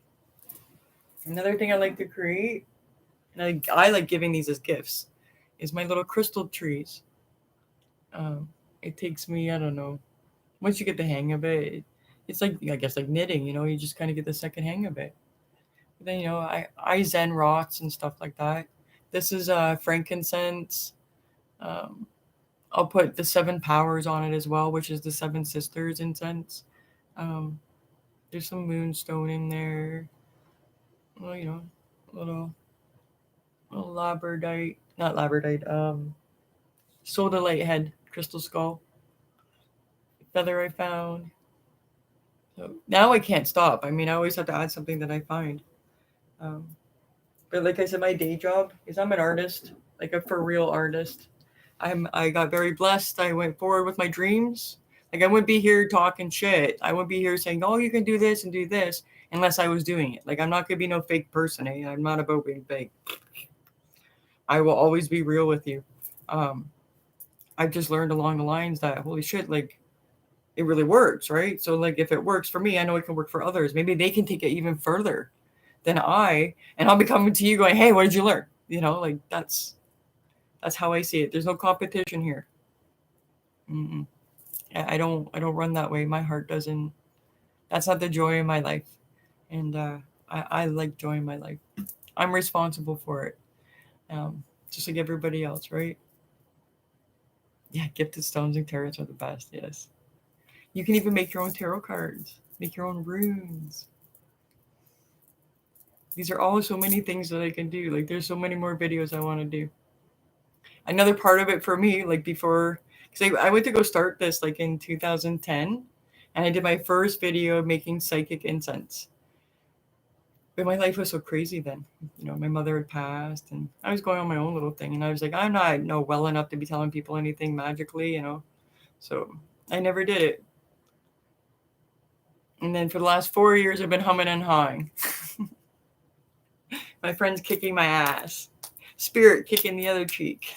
Another thing I like to create, and I like giving these as gifts, is my little crystal trees. Um, it takes me, I don't know, once you get the hang of it, it's like, I guess, like knitting, you just kind of get the second hang of it. But then, I zen rocks and stuff like that. This is frankincense. Um, I'll put the seven powers on it as well, which is the seven sisters incense. Um, there's some moonstone in there. Well, little, little labradorite, not labradorite, sodalite head, crystal skull, feather I found. So now I can't stop. I mean, I always have to add something that I find. Um, but like I said, my day job is I'm an artist, like a for real artist. I got very blessed. I went forward with my dreams. Like I wouldn't be here talking shit. I wouldn't be here saying, "Oh, you can do this and do this," unless I was doing it. Like I'm not gonna be no fake person. I'm not about being fake. I will always be real with you. Um, I've just learned along the lines that holy shit, like it really works, right? So like if it works for me, I know it can work for others. Maybe they can take it even further than and I'll be coming to you going, "Hey, what did you learn?" Like that's how I see it. There's no competition here. Mm-mm. I don't run that way. My heart doesn't. That's not the joy in my life, and I like joy in my life. I'm responsible for it, just like everybody else, right? Yeah, gifted stones and tarots are the best. Yes, you can even make your own tarot cards, make your own runes. These are all so many things that I can do. Like there's so many more videos I want to do. Another part of it for me, like before, because I went to go start this like in 2010, and I did my first video making psychic incense. But my life was so crazy then. My mother had passed, and I was going on my own little thing, and I was like, I'm not well enough to be telling people anything magically. So I never did it. And then for the last 4 years, I've been humming and hawing. My friend's kicking my ass. Spirit kicking the other cheek.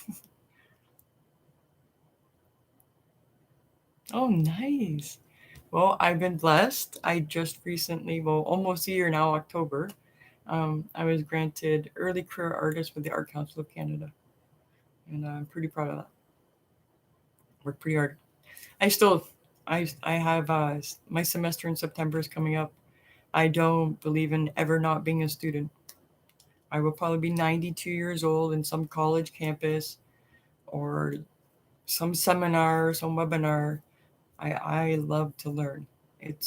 Oh, nice. Well, I've been blessed. I just recently, almost a year now, October, I was granted Early Career Artist with the Art Council of Canada. And I'm pretty proud of that. Worked pretty hard. I have my semester in September is coming up. I don't believe in ever not being a student. I will probably be 92 years old in some college campus or some seminar, some webinar. I love to learn. It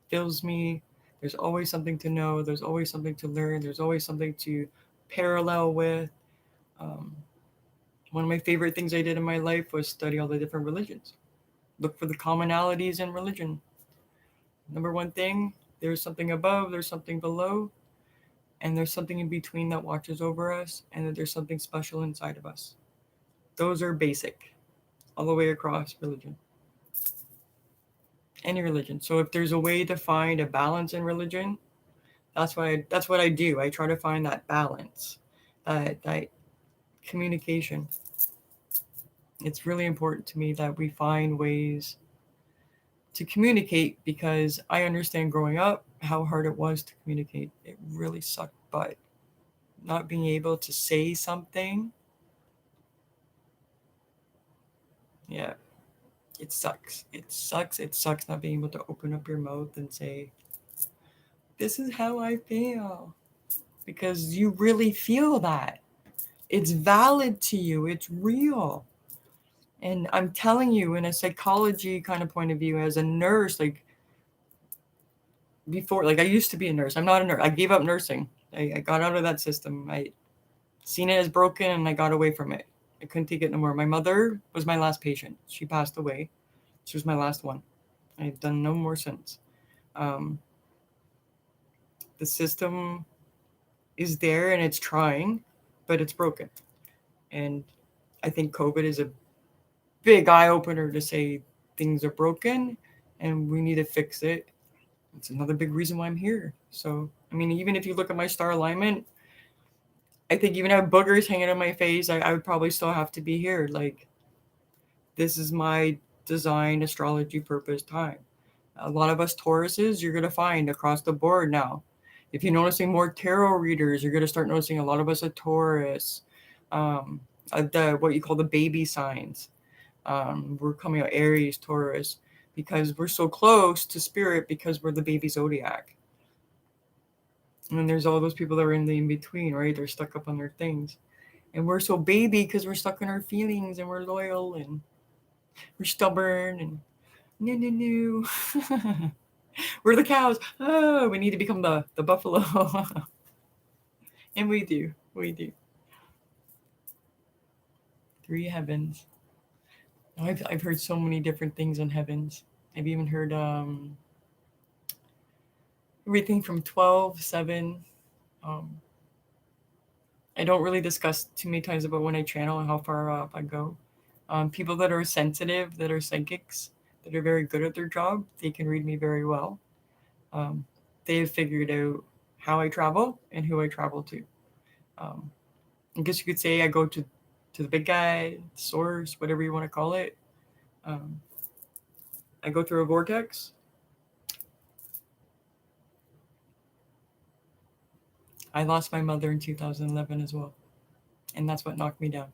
fills me. There's always something to know. There's always something to learn. There's always something to parallel with. Um, one of my favorite things I did in my life was study all the different religions. Look for the commonalities in religion. Number one thing, there's something above, there's something below, and there's something in between that watches over us, and that there's something special inside of us. Those are basic, all the way across religion. Any religion. So if there's a way to find a balance in religion, that's what I do. I try to find that balance, that communication. It's really important to me that we find ways to communicate because I understand growing up how hard it was to communicate. It really sucked, but not being able to say something, yeah, it sucks. It sucks. It sucks not being able to open up your mouth and say, "This is how I feel," because you really feel that. It's valid to you. It's real. And I'm telling you, in a psychology kind of point of view, as a nurse, like before, like I used to be a nurse. I'm not a nurse. I gave up nursing. I got out of that system. seen it as broken, and I got away from it. I couldn't take it no more. My mother was my last patient. She passed away. She was my last one. I've done no more since. Um, the system is there and it's trying, but it's broken. And I think COVID is a big eye opener to say things are broken and we need to fix it. It's another big reason why I'm here. So, I mean, even if you look at my star alignment, I think even I have boogers hanging on my face, I would probably still have to be here. Like, this is my design astrology purpose time. A lot of us Tauruses, you're going to find across the board now. If you're noticing more tarot readers, you're going to start noticing a lot of us are Taurus. What you call the baby signs. We're coming out Aries, Taurus, because we're so close to spirit because we're the baby zodiac. And then there's all those people that are in the in-between, right? They're stuck up on their things. And we're so baby because we're stuck in our feelings and we're loyal and we're stubborn and no. We're the cows. Oh, we need to become the buffalo. And we do. Three heavens. I've heard so many different things on heavens. I've even heard everything from 12, 7. I don't really discuss too many times about when I channel and how far up I go. People that are sensitive, that are psychics, that are very good at their job, they can read me very well. They have figured out how I travel and who I travel to. I guess you could say I go to the big guy, source, whatever you want to call it. I go through a vortex. I lost my mother in 2011 as well. And that's what knocked me down.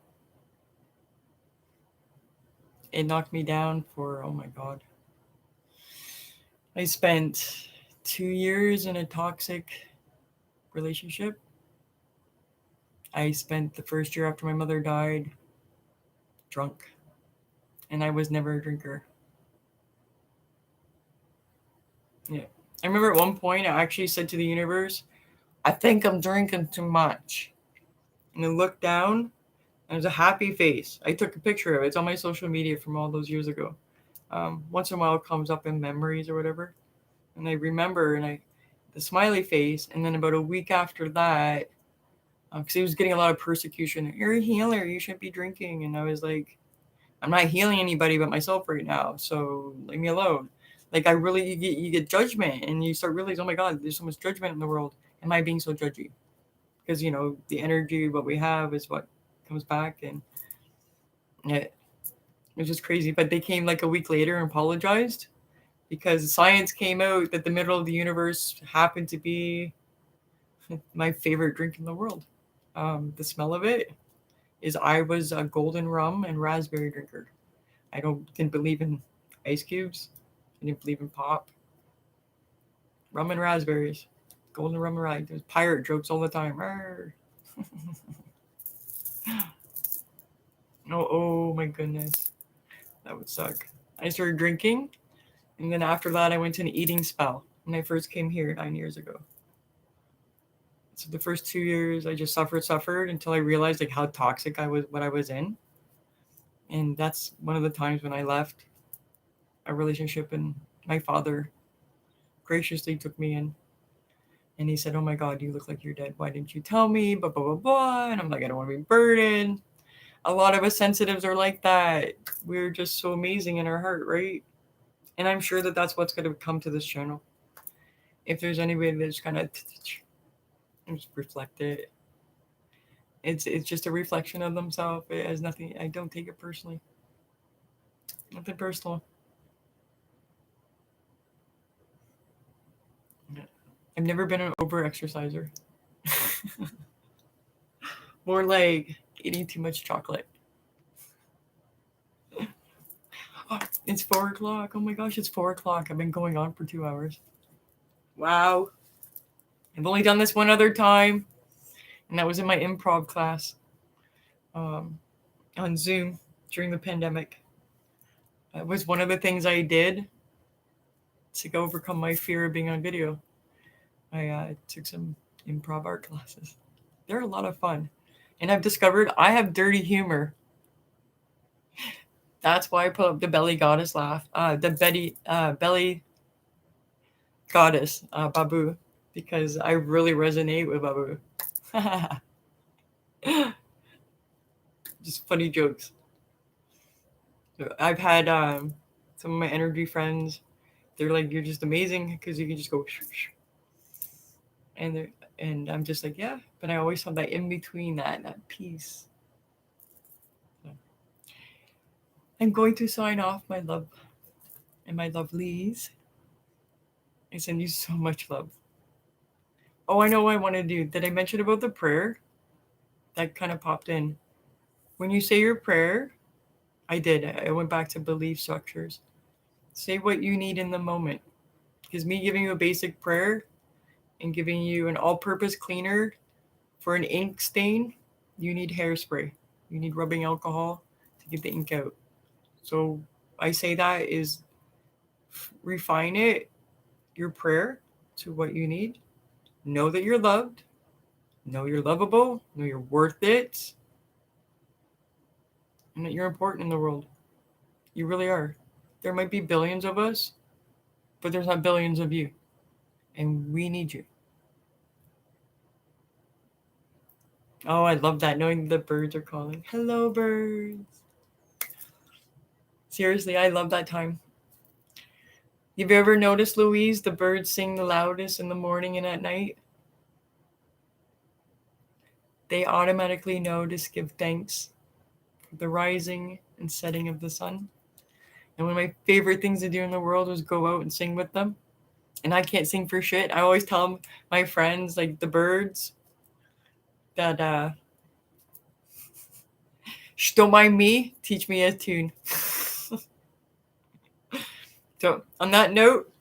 It knocked me down for, oh my God. I spent 2 years in a toxic relationship. I spent the first year after my mother died drunk. And I was never a drinker. Yeah. I remember at one point I actually said to the universe, I think I'm drinking too much. And I looked down and there's a happy face. I took a picture of it. It's on my social media from all those years ago. Once in a while it comes up in memories or whatever. And I remember the smiley face. And then about a week after that, because he was getting a lot of persecution. You're a healer. You shouldn't be drinking. And I was like, I'm not healing anybody but myself right now. So leave me alone. Like you get judgment and you start realizing, oh my God, there's so much judgment in the world. Am I being so judgy? Because, the energy, what we have is what comes back. And it was just crazy. But they came like a week later and apologized because science came out that the middle of the universe happened to be my favorite drink in the world. The smell of it is I was a golden rum and raspberry drinker. Didn't believe in ice cubes. I didn't believe in pop. Rum and raspberries. Golden rum and raspberries. There's pirate jokes all the time. Oh my goodness. That would suck. I started drinking, and then after that I went to an eating spell when I first came here 9 years ago. So the first 2 years I just suffered until I realized like how toxic what I was in. And that's one of the times when I left a relationship and my father graciously took me in. And he said, oh my God, you look like you're dead. Why didn't you tell me? Blah, blah, blah, blah. And I'm like, I don't want to be burdened. A lot of us sensitives are like that. We're just so amazing in our heart, right? And I'm sure that that's what's going to come to this channel. If there's anybody that's kind of just reflect it. It's just a reflection of themselves. It has nothing. I don't take it personally. Nothing personal. I've never been an over-exerciser. More like eating too much chocolate. Oh, it's 4 o'clock. Oh my gosh, it's 4 o'clock. I've been going on for 2 hours. Wow. I've only done this one other time, and that was in my improv class on Zoom during the pandemic. It was one of the things I did to overcome my fear of being on video. I took some improv art classes. They're a lot of fun. And I've discovered I have dirty humor. That's why I put up the belly goddess laugh. Belly goddess, Babu, because I really resonate with Babu. Just funny jokes. I've had some of my energy friends. They're like, "You're just amazing because you can just go," and I'm just like, "Yeah," but I always have that in between that peace. I'm going to sign off, my love and my lovelies. I send you so much love. Oh, I know what I want to do. Did I mention about the prayer? That kind of popped in. When you say your prayer, I did. I went back to belief structures. Say what you need in the moment. Because me giving you a basic prayer and giving you an all-purpose cleaner for an ink stain, you need hairspray. You need rubbing alcohol to get the ink out. So I say that is refine it, your prayer, to what you need. Know that you're loved. Know you're lovable. Know you're worth it. And that you're important in the world. You really are. There might be billions of us, but there's not billions of you. And we need you. Oh, I love that, knowing the birds are calling. Hello, birds. Seriously, I love that time. Have you ever noticed, Louise, the birds sing the loudest in the morning and at night? They automatically know to give thanks for the rising and setting of the sun. And one of my favorite things to do in the world was go out and sing with them. And I can't sing for shit. I always tell my friends, like the birds, that shh, don't mind me, teach me a tune. So on that note,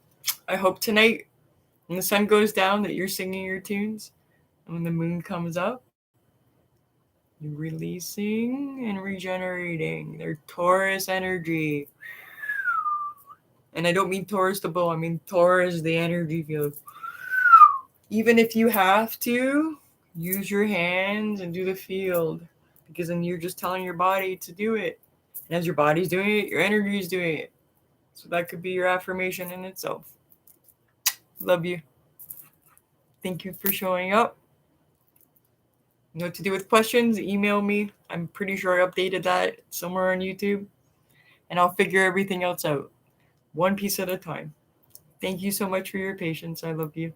I hope tonight when the sun goes down that you're singing your tunes. And when the moon comes up, you're releasing and regenerating their Taurus energy. And I don't mean Taurus the bull, I mean Taurus the energy field. Even if you have to, use your hands and do the field. Because then you're just telling your body to do it. And as your body's doing it, your energy is doing it. So that could be your affirmation in itself. Love you. Thank you for showing up. You know what to do with questions? Email me. I'm pretty sure I updated that somewhere on YouTube. And I'll figure everything else out. One piece at a time. Thank you so much for your patience. I love you.